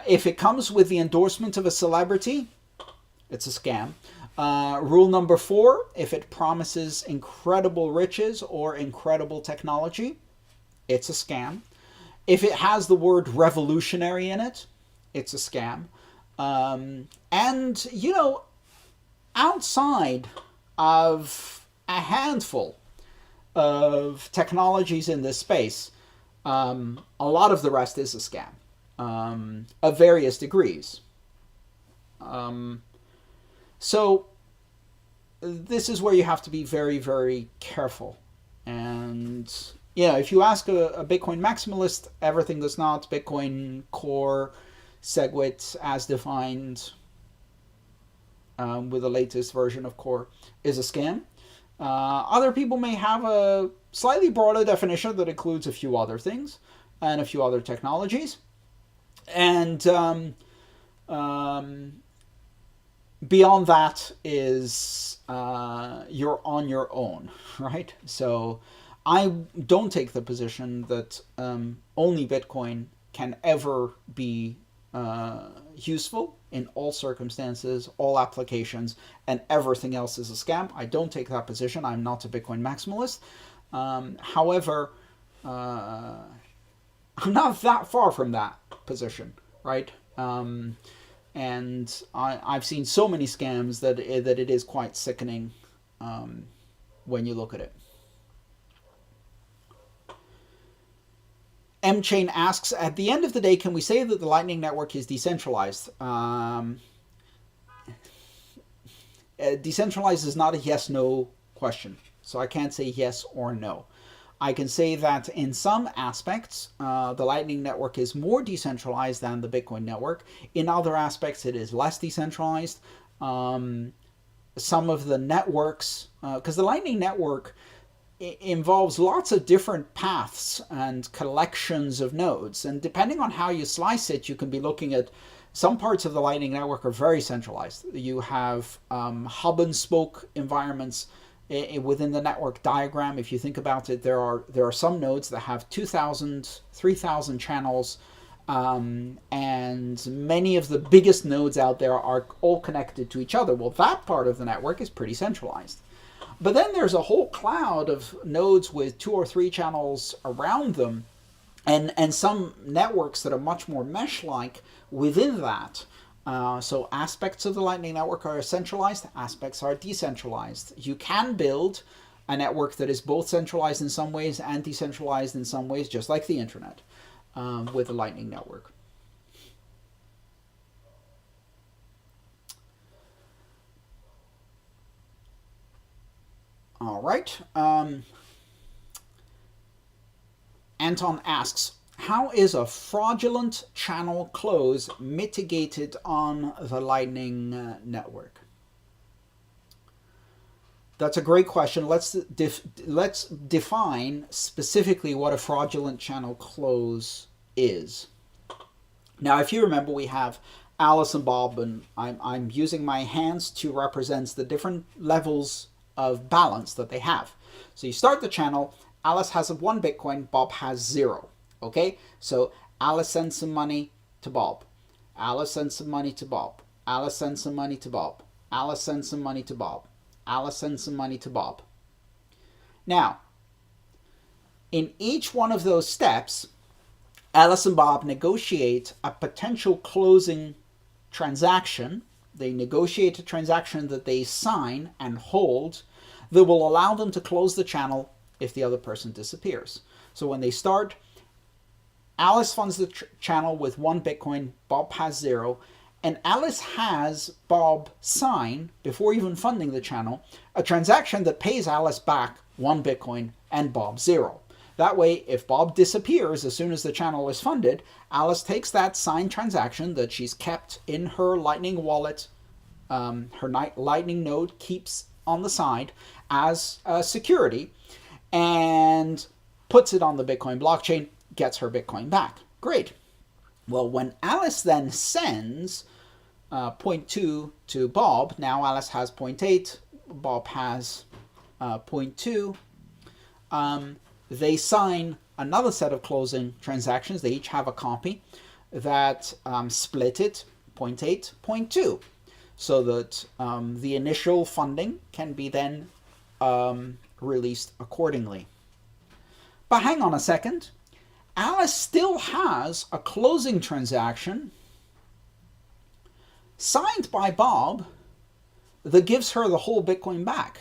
Speaker 1: if it comes with the endorsement of a celebrity, it's a scam. Rule number 4, if it promises incredible riches or incredible technology, it's a scam. If it has the word revolutionary in it, it's a scam. And, you know, outside of a handful of technologies in this space, a lot of the rest is a scam, of various degrees. So this is where you have to be very, very careful. And, you know, if you ask a Bitcoin maximalist, everything that's not Bitcoin Core, SegWit as defined with the latest version of Core is a scam. Other people may have a slightly broader definition that includes a few other things and a few other technologies. And beyond that is you're on your own, right? So I don't take the position that only Bitcoin can ever be useful in all circumstances, all applications, and everything else is a scam. I don't take that position. I'm not a Bitcoin maximalist. However, I'm not that far from that position, right? And I've seen so many scams that it is quite sickening when you look at it. M-Chain asks, at the end of the day, can we say that the Lightning Network is decentralized? Decentralized is not a yes-no question, so I can't say yes or no. I can say that in some aspects, the Lightning Network is more decentralized than the Bitcoin network. In other aspects, it is less decentralized. Some of the networks, because the Lightning Network involves lots of different paths and collections of nodes. And depending on how you slice it, you can be looking at some parts of the Lightning Network are very centralized. You have hub and spoke environments within the network diagram. If you think about it, there are some nodes that have 2,000, 3,000 channels, and many of the biggest nodes out there are all connected to each other. Well, that part of the network is pretty centralized. But then there's a whole cloud of nodes with 2 or 3 channels around them, and some networks that are much more mesh-like within that. So aspects of the Lightning Network are centralized, aspects are decentralized. You can build a network that is both centralized in some ways and decentralized in some ways, just like the internet, with the Lightning Network. All right. Anton asks, how is a fraudulent channel close mitigated on the Lightning Network? That's a great question. Let's define specifically what a fraudulent channel close is. Now, if you remember, we have Alice and Bob, and I'm using my hands to represent the different levels of balance that they have. So you start the channel, Alice has 1 Bitcoin, Bob has 0. Okay, so Alice sends some money to Bob. Alice sends some money to Bob. Alice sends some money to Bob. Alice sends some money to Bob. Alice sends some money to Bob. Now, in each one of those steps, Alice and Bob negotiate a potential closing transaction. They negotiate a transaction that they sign and hold that will allow them to close the channel if the other person disappears. So when they start, Alice funds the channel with 1 Bitcoin, Bob has 0, and Alice has Bob sign, before even funding the channel, a transaction that pays Alice back 1 Bitcoin and Bob 0. That way, if Bob disappears as soon as the channel is funded, Alice takes that signed transaction that she's kept in her Lightning wallet, her Lightning node keeps on the side as a security and puts it on the Bitcoin blockchain, gets her Bitcoin back. Great. Well, when Alice then sends 0.2 to Bob, now Alice has 0.8, Bob has 0.2, they sign another set of closing transactions. They each have a copy that split it 0.8, 0.2, so that the initial funding can be then released accordingly. But hang on a second. Alice still has a closing transaction signed by Bob that gives her the whole Bitcoin back.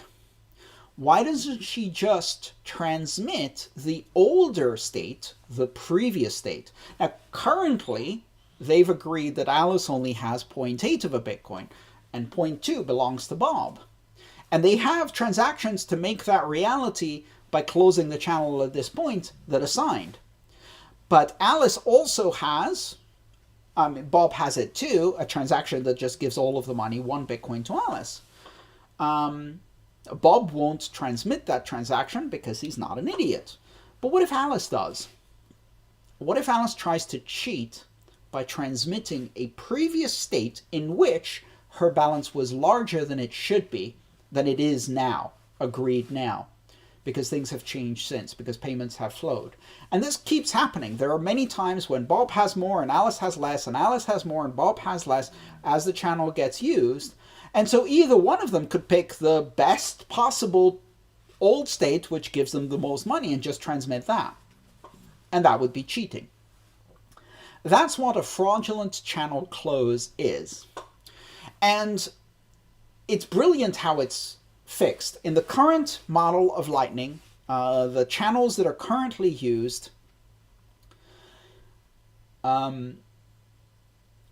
Speaker 1: Why doesn't she just transmit the older state, the previous state? Now, currently, they've agreed that Alice only has 0.8 of a Bitcoin, and 0.2 belongs to Bob. And they have transactions to make that reality by closing the channel at this point that are signed. But Alice also has, Bob has it too, a transaction that just gives all of the money, 1 Bitcoin to Alice. Bob won't transmit that transaction because he's not an idiot. But what if Alice does? What if Alice tries to cheat by transmitting a previous state in which her balance was larger than it should be, than it is now, agreed now, because things have changed since, because payments have flowed. And this keeps happening. There are many times when Bob has more and Alice has less, and Alice has more and Bob has less as the channel gets used. And so either one of them could pick the best possible old state, which gives them the most money, and just transmit that. And that would be cheating. That's what a fraudulent channel close is. And it's brilliant how it's fixed. In the current model of Lightning, the channels that are currently used,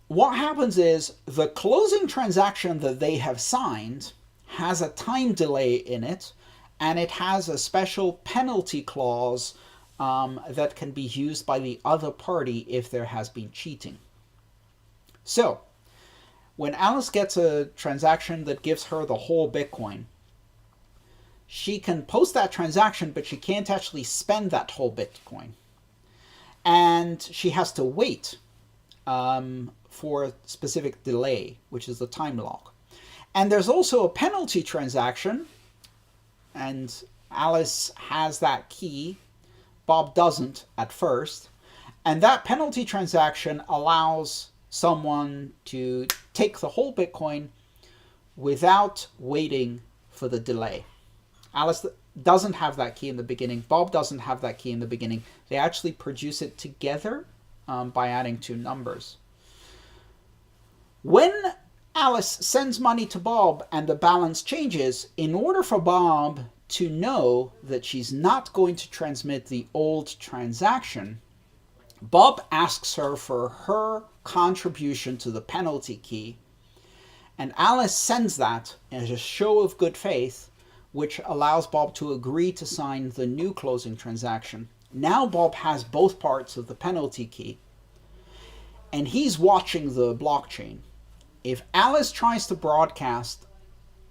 Speaker 1: what happens is the closing transaction that they have signed has a time delay in it, and it has a special penalty clause that can be used by the other party if there has been cheating. So, when Alice gets a transaction that gives her the whole Bitcoin, she can post that transaction, but she can't actually spend that whole Bitcoin. And she has to wait for a specific delay, which is the time lock. And there's also a penalty transaction, and Alice has that key. Bob doesn't at first. And that penalty transaction allows someone to take the whole Bitcoin without waiting for the delay. Alice doesn't have that key in the beginning. Bob doesn't have that key in the beginning. They actually produce it together by adding 2 numbers. When Alice sends money to Bob and the balance changes, in order for Bob to know that she's not going to transmit the old transaction, Bob asks her for her contribution to the penalty key, and Alice sends that as a show of good faith, which allows Bob to agree to sign the new closing transaction. Now Bob has both parts of the penalty key, and he's watching the blockchain. If Alice tries to broadcast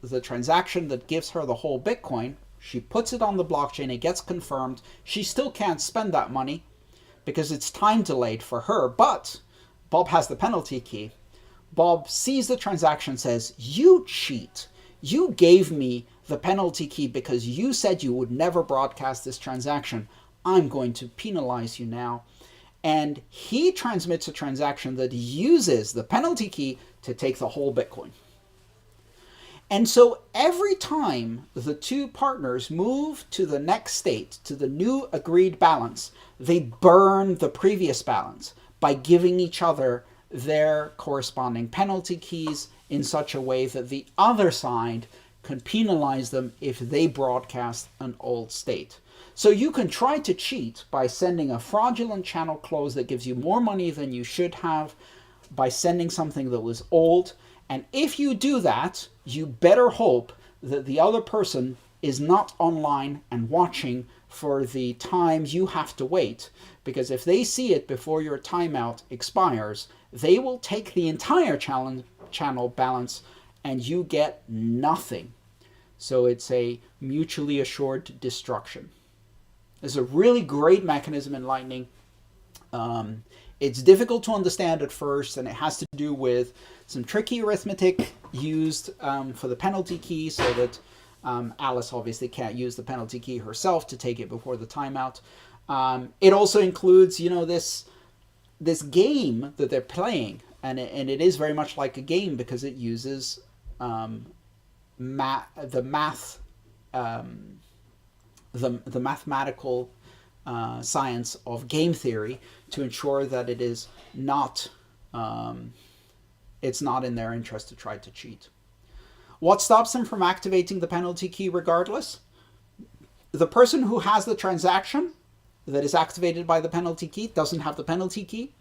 Speaker 1: the transaction that gives her the whole Bitcoin, she puts it on the blockchain, it gets confirmed, she still can't spend that money because it's time delayed for her, but Bob has the penalty key. Bob sees the transaction, says, "You cheat. You gave me the penalty key because you said you would never broadcast this transaction. I'm going to penalize you now." And he transmits a transaction that uses the penalty key to take the whole Bitcoin. And so every time the 2 partners move to the next state, to the new agreed balance, they burn the previous balance by giving each other their corresponding penalty keys in such a way that the other side can penalize them if they broadcast an old state. So you can try to cheat by sending a fraudulent channel close that gives you more money than you should have, by sending something that was old. And if you do that, you better hope that the other person is not online and watching for the time you have to wait, because if they see it before your timeout expires, they will take the entire channel balance and you get nothing. So it's a mutually assured destruction. It's a really great mechanism in Lightning. It's difficult to understand at first, and it has to do with some tricky arithmetic used for the penalty key, so that Alice obviously can't use the penalty key herself to take it before the timeout. It also includes, this game that they're playing, and it is very much like a game because it uses the mathematical science of game theory to ensure that it is not it's not in their interest to try to cheat. What stops them from activating the penalty key regardless? The person who has the transaction that is activated by the penalty key doesn't have the penalty key.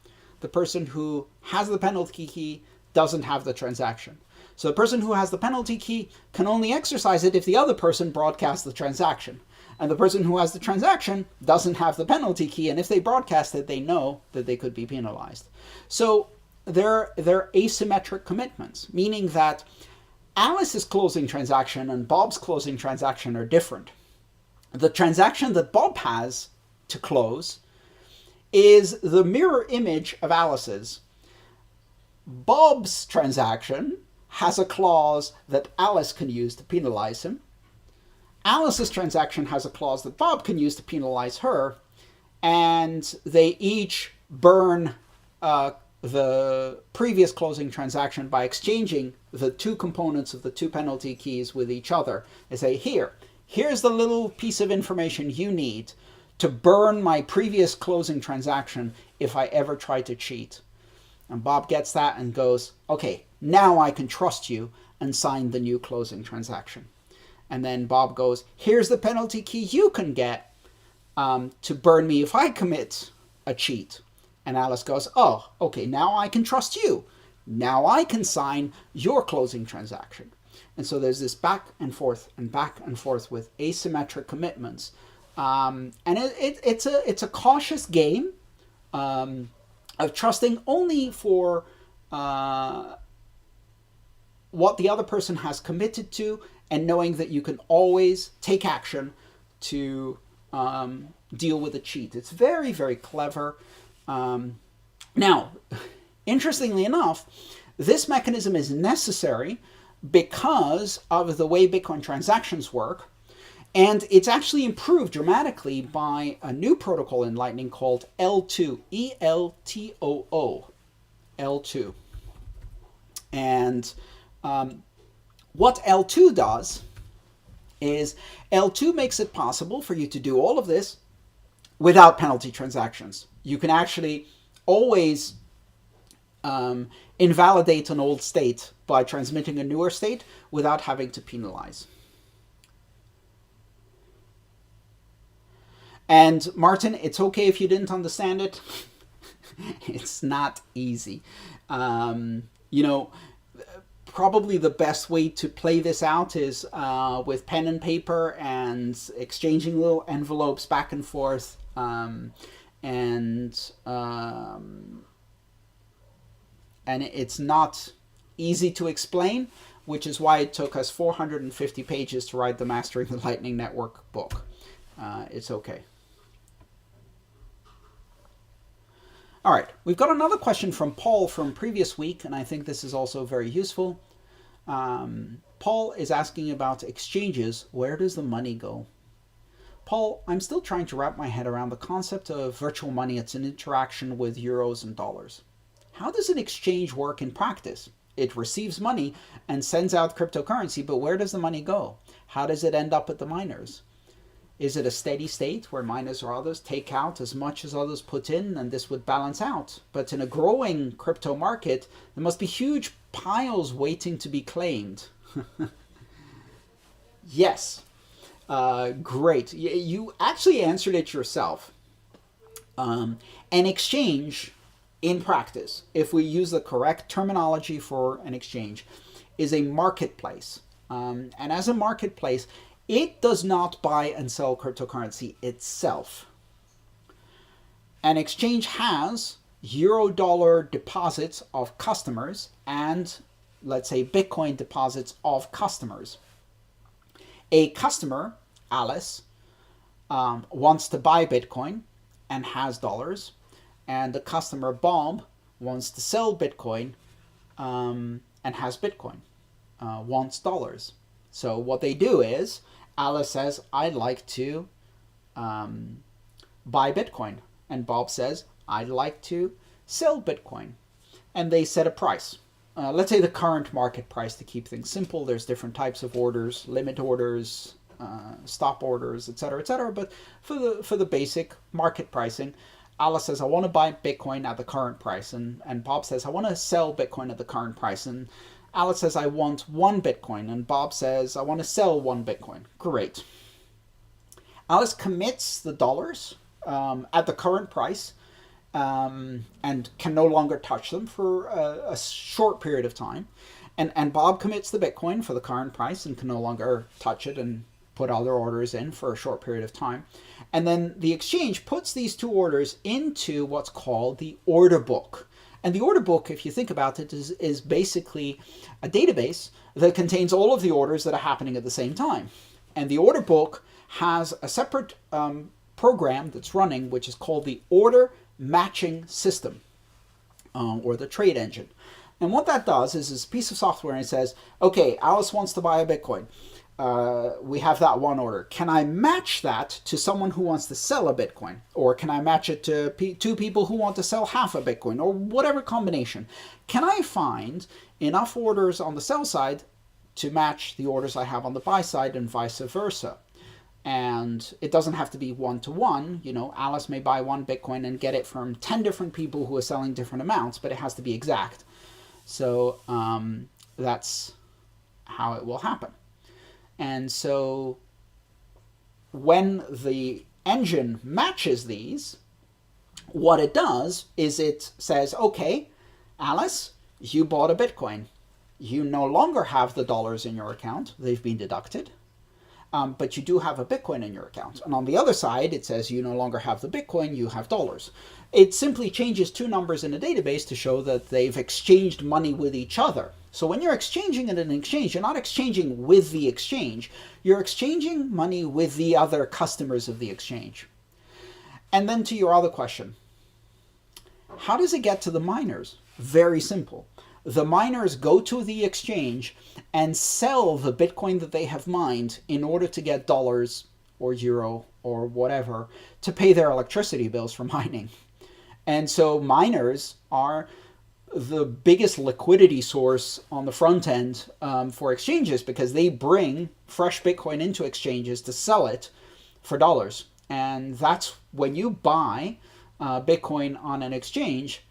Speaker 1: The person who has the penalty key doesn't have the transaction. So the person who has the penalty key can only exercise it if the other person broadcasts the transaction. And the person who has the transaction doesn't have the penalty key, and if they broadcast it, they know that they could be penalized. So they're asymmetric commitments, meaning that Alice's closing transaction and Bob's closing transaction are different. The transaction that Bob has to close is the mirror image of Alice's. Bob's transaction has a clause that Alice can use to penalize him. Alice's transaction has a clause that Bob can use to penalize her, and they each burn the previous closing transaction by exchanging the two components of the two penalty keys with each other. They say, here's the little piece of information you need to burn my previous closing transaction if I ever try to cheat. And Bob gets that and goes, okay, now I can trust you, and sign the new closing transaction. And then Bob goes, here's the penalty key you can get to burn me if I commit a cheat. And Alice goes, oh, okay, now I can trust you. Now I can sign your closing transaction. And so there's this back and forth with asymmetric commitments. And it's a cautious game of trusting only for what the other person has committed to, and knowing that you can always take action to deal with a cheat. It's very, very clever. Now, interestingly enough, this mechanism is necessary because of the way Bitcoin transactions work, and it's actually improved dramatically by a new protocol in Lightning called L2, E-L-T-O-O, L2. And what L2 does is L2 makes it possible for you to do all of this without penalty transactions. You can actually always invalidate an old state by transmitting a newer state without having to penalize. And Martin, it's okay if you didn't understand it. It's not easy. Probably the best way to play this out is with pen and paper and exchanging little envelopes back and forth, and it's not easy to explain, which is why it took us 450 pages to write the Mastering the Lightning Network book. It's okay. All right, we've got another question from Paul from previous week, and I think this is also very useful. Paul is asking about exchanges. Where does the money go? Paul, I'm still trying to wrap my head around the concept of virtual money. It's an interaction with euros and dollars. How does an exchange work in practice? It receives money and sends out cryptocurrency, but where does the money go? How does it end up at the miners? Is it a steady state where miners or others take out as much as others put in, and this would balance out? But in a growing crypto market, there must be huge piles waiting to be claimed. Yes. Great. You actually answered it yourself. An exchange, in practice, if we use the correct terminology for an exchange, is a marketplace. And as a marketplace, it does not buy and sell cryptocurrency itself. An exchange has euro-dollar deposits of customers and, let's say, Bitcoin deposits of customers. A customer, Alice, wants to buy Bitcoin and has dollars, and the customer, Bob, wants to sell Bitcoin and has Bitcoin, wants dollars. So what they do is, Alice says, I'd like to buy Bitcoin. And Bob says, I'd like to sell Bitcoin. And they set a price. Let's say the current market price to keep things simple. There's different types of orders, limit orders, stop orders, etc., etc. But for the basic market pricing, Alice says, I want to buy Bitcoin at the current price. And Bob says, I want to sell Bitcoin at the current price. And Alice says, I want 1 Bitcoin. And Bob says, I want to sell 1 Bitcoin. Great. Alice commits the dollars at the current price and can no longer touch them for a short period of time. And Bob commits the Bitcoin for the current price and can no longer touch it and put other orders in for a short period of time. And then the exchange puts these 2 orders into what's called the order book. And the order book, if you think about it, is basically a database that contains all of the orders that are happening at the same time. And the order book has a separate program that's running, which is called the order matching system, or the trade engine. And what that does is it's a piece of software, and it says, okay, Alice wants to buy a Bitcoin. We have that 1 order. Can I match that to someone who wants to sell a Bitcoin? Or can I match it to 2 people who want to sell half a Bitcoin? Or whatever combination. Can I find enough orders on the sell side to match the orders I have on the buy side, and vice versa? And it doesn't have to be 1-to-1. You know, Alice may buy 1 Bitcoin and get it from 10 different people who are selling different amounts, but it has to be exact. So that's how it will happen. And so when the engine matches these, what it does is it says, okay, Alice, you bought a Bitcoin. You no longer have the dollars in your account. They've been deducted. But you do have a Bitcoin in your account. And on the other side, it says you no longer have the Bitcoin, you have dollars. It simply changes 2 numbers in a database to show that they've exchanged money with each other. So when you're exchanging in an exchange, you're not exchanging with the exchange. You're exchanging money with the other customers of the exchange. And then to your other question, how does it get to the miners? Very simple. The miners go to the exchange and sell the Bitcoin that they have mined in order to get dollars or euro or whatever to pay their electricity bills for mining. And so miners are the biggest liquidity source on the front end for exchanges, because they bring fresh Bitcoin into exchanges to sell it for dollars. And that's when you buy Bitcoin on an exchange.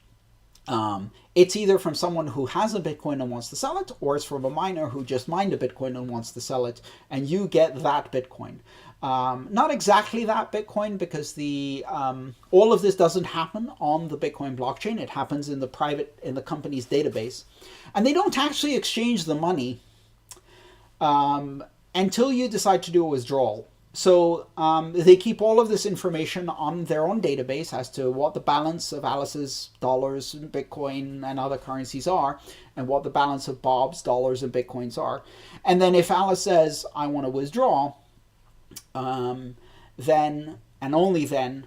Speaker 1: It's either from someone who has a Bitcoin and wants to sell it, or it's from a miner who just mined a Bitcoin and wants to sell it, and you get that Bitcoin. Not exactly that Bitcoin, because the all of this doesn't happen on the Bitcoin blockchain. It happens in the company's database, and they don't actually exchange the money until you decide to do a withdrawal. So they keep all of this information on their own database as to what the balance of Alice's dollars and Bitcoin and other currencies are, and what the balance of Bob's dollars and Bitcoins are. And then if Alice says, I want to withdraw, then and only then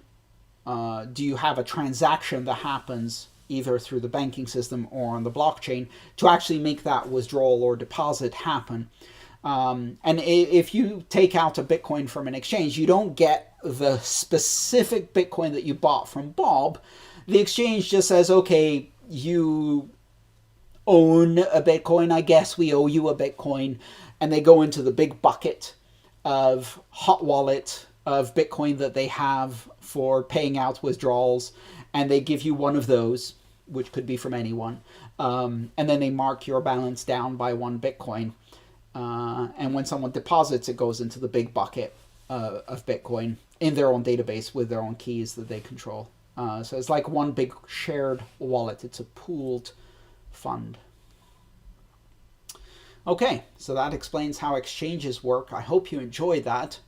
Speaker 1: do you have a transaction that happens either through the banking system or on the blockchain to actually make that withdrawal or deposit happen. And if you take out a Bitcoin from an exchange, you don't get the specific Bitcoin that you bought from Bob. The exchange just says, okay, you own a Bitcoin, I guess we owe you a Bitcoin. And they go into the big bucket of hot wallet of Bitcoin that they have for paying out withdrawals. And they give you one of those, which could be from anyone. And then they mark your balance down by 1 Bitcoin. And when someone deposits, it goes into the big bucket of Bitcoin in their own database with their own keys that they control. So it's like one big shared wallet. It's a pooled fund. Okay, so that explains how exchanges work. I hope you enjoyed that.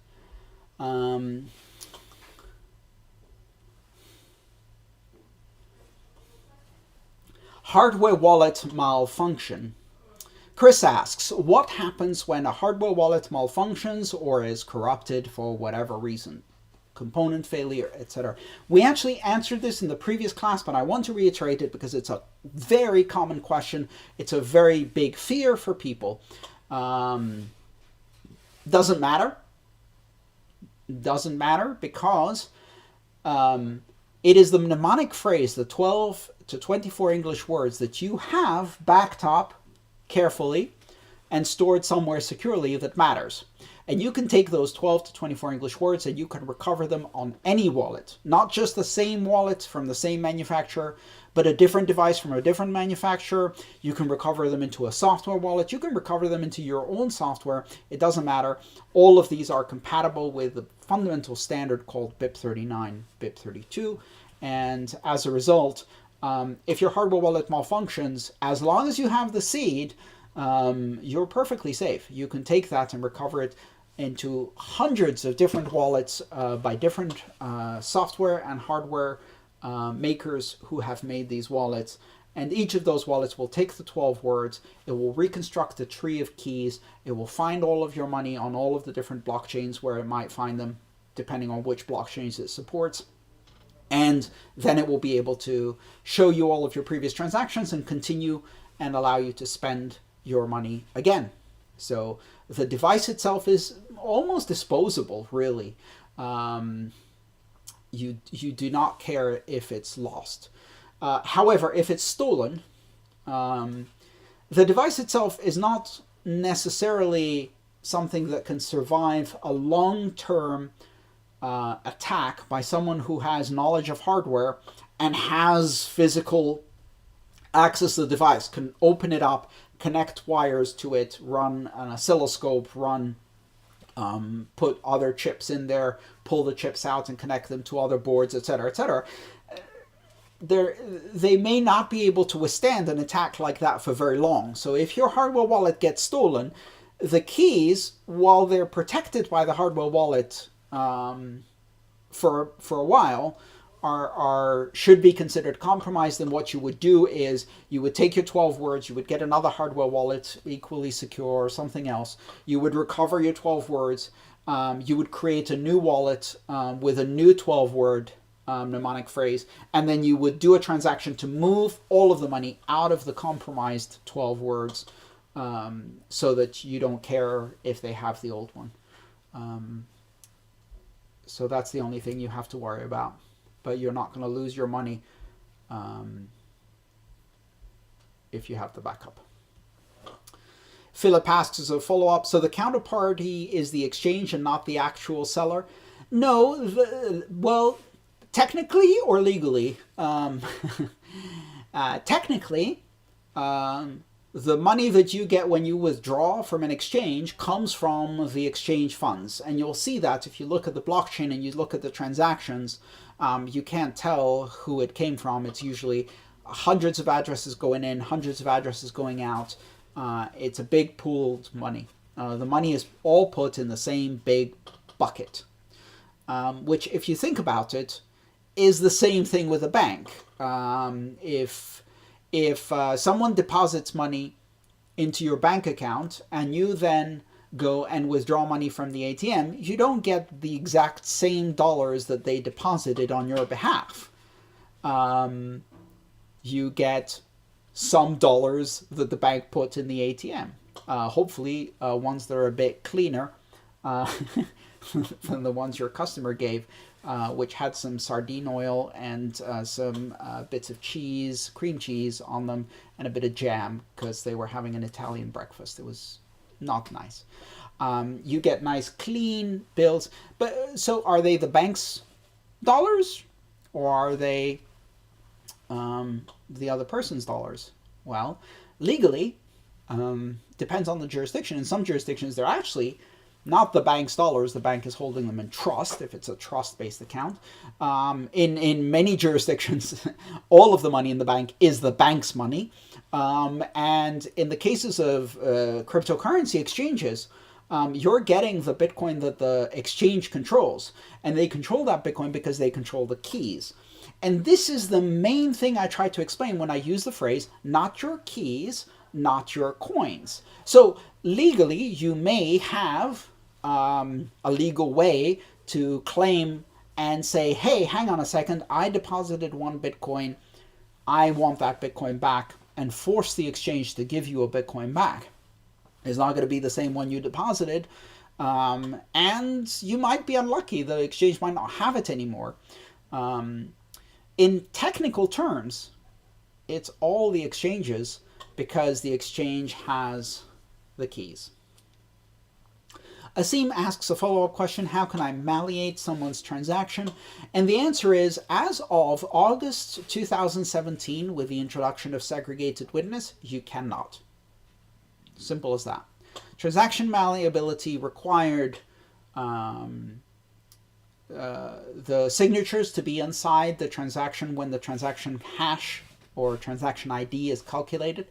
Speaker 1: Hardware wallet malfunction. Chris asks, what happens when a hardware wallet malfunctions or is corrupted for whatever reason? Component failure, etc. We actually answered this in the previous class, but I want to reiterate it because it's a very common question. It's a very big fear for people. Doesn't matter. Doesn't matter because it is the mnemonic phrase, the 12 to 24 English words that you have backed up carefully and stored somewhere securely that matters. And you can take those 12 to 24 English words and you can recover them on any wallet. Not just the same wallet from the same manufacturer, but a different device from a different manufacturer. You can recover them into a software wallet. You can recover them into your own software. It doesn't matter. All of these are compatible with the fundamental standard called BIP39, BIP32. And as a result, if your hardware wallet malfunctions, as long as you have the seed, you're perfectly safe. You can take that and recover it into hundreds of different wallets by different software and hardware makers who have made these wallets. And each of those wallets will take the 12 words, it will reconstruct a tree of keys, it will find all of your money on all of the different blockchains where it might find them, depending on which blockchains it supports. And then it will be able to show you all of your previous transactions and continue and allow you to spend your money again. So the device itself is almost disposable, really. You do not care if it's lost. However, if it's stolen, the device itself is not necessarily something that can survive a long-term attack by someone who has knowledge of hardware and has physical access to the device, can open it up, connect wires to it, run an oscilloscope, put other chips in there, pull the chips out and connect them to other boards, etc., etc. They may not be able to withstand an attack like that for very long. So if your hardware wallet gets stolen, the keys, while they're protected by the hardware wallet for a while, should be considered compromised. And what you would do is you would take your 12 words, you would get another hardware wallet equally secure or something else. You would recover your 12 words. You would create a new wallet with a new 12-word mnemonic phrase, and then you would do a transaction to move all of the money out of the compromised 12 words so that you don't care if they have the old one. So that's the only thing you have to worry about. But you're not going to lose your money if you have the backup. Philip asks as a follow-up, so the counterparty is the exchange and not the actual seller? No, well, technically or legally? Technically, the money that you get when you withdraw from an exchange comes from the exchange funds. And you'll see that if you look at the blockchain and you look at the transactions, you can't tell who it came from. It's usually hundreds of addresses going in, hundreds of addresses going out. It's a big pooled money. The money is all put in the same big bucket, which, if you think about it, is the same thing with a bank. If someone deposits money into your bank account and you then go and withdraw money from the ATM, you don't get the exact same dollars that they deposited on your behalf. You get some dollars that the bank put in the ATM. Hopefully ones that are a bit cleaner than the ones your customer gave, which had some sardine oil and some bits of cheese, cream cheese on them, and a bit of jam because they were having an Italian breakfast. It was not nice. You get nice clean bills. But so are they the bank's dollars or are they the other person's dollars? Well, legally, depends on the jurisdiction. In some jurisdictions, they're actually not the bank's dollars. The bank is holding them in trust if it's a trust-based account. In many jurisdictions, all of the money in the bank is the bank's money. And in the cases of cryptocurrency exchanges, you're getting the Bitcoin that the exchange controls. And they control that Bitcoin because they control the keys. And this is the main thing I try to explain when I use the phrase, not your keys, not your coins. So legally, you may have a legal way to claim and say, hey, hang on a second, I deposited 1 Bitcoin, I want that Bitcoin back, and force the exchange to give you a Bitcoin back. It's not going to be the same one you deposited, and you might be unlucky. The exchange might not have it anymore. In technical terms, it's all the exchanges, because the exchange has the keys. Asim asks a follow-up question, how can I malleate someone's transaction? And the answer is, as of August 2017, with the introduction of segregated witness, you cannot. Simple as that. Transaction malleability required the signatures to be inside the transaction when the transaction hash or transaction ID is calculated.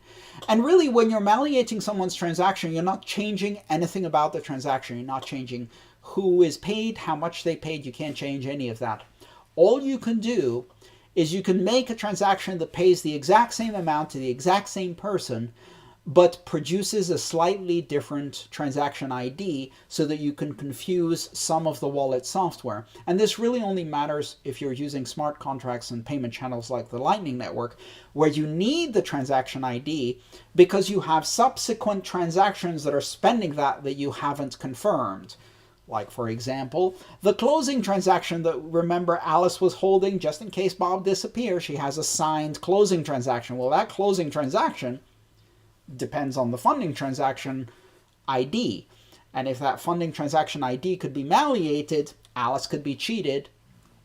Speaker 1: And really, when you're malleating someone's transaction, you're not changing anything about the transaction. You're not changing who is paid, how much they paid. You can't change any of that. All you can do is you can make a transaction that pays the exact same amount to the exact same person, but produces a slightly different transaction ID so that you can confuse some of the wallet software. And this really only matters if you're using smart contracts and payment channels like the Lightning Network, where you need the transaction ID because you have subsequent transactions that are spending that you haven't confirmed. Like, for example, the closing transaction that, remember, Alice was holding just in case Bob disappears. She has a signed closing transaction. Well, that closing transaction depends on the funding transaction ID. And if that funding transaction ID could be malleated, Alice could be cheated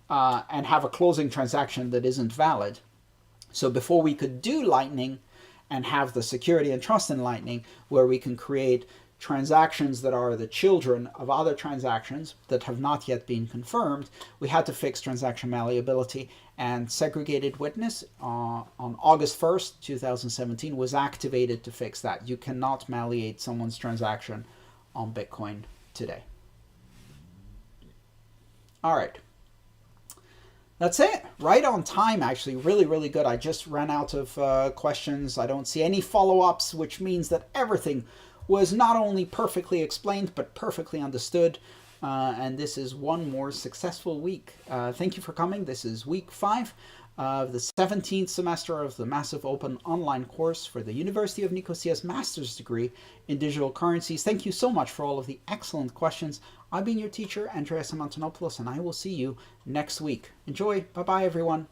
Speaker 1: and have a closing transaction that isn't valid. So before we could do Lightning and have the security and trust in Lightning, where we can create transactions that are the children of other transactions that have not yet been confirmed, we had to fix transaction malleability, and segregated witness on August 1st, 2017 was activated to fix that. You cannot malleate someone's transaction on Bitcoin today. All right. That's it. Right on time, actually. Really, really good. I just ran out of questions. I don't see any follow-ups, which means that everything was not only perfectly explained, but perfectly understood. And this is one more successful week. Thank you for coming. This is week 5 of the 17th semester of the Massive Open online course for the University of Nicosia's master's degree in digital currencies. Thank you so much for all of the excellent questions. I've been your teacher, Andreas and Antonopoulos, and I will see you next week. Enjoy. Bye-bye, everyone.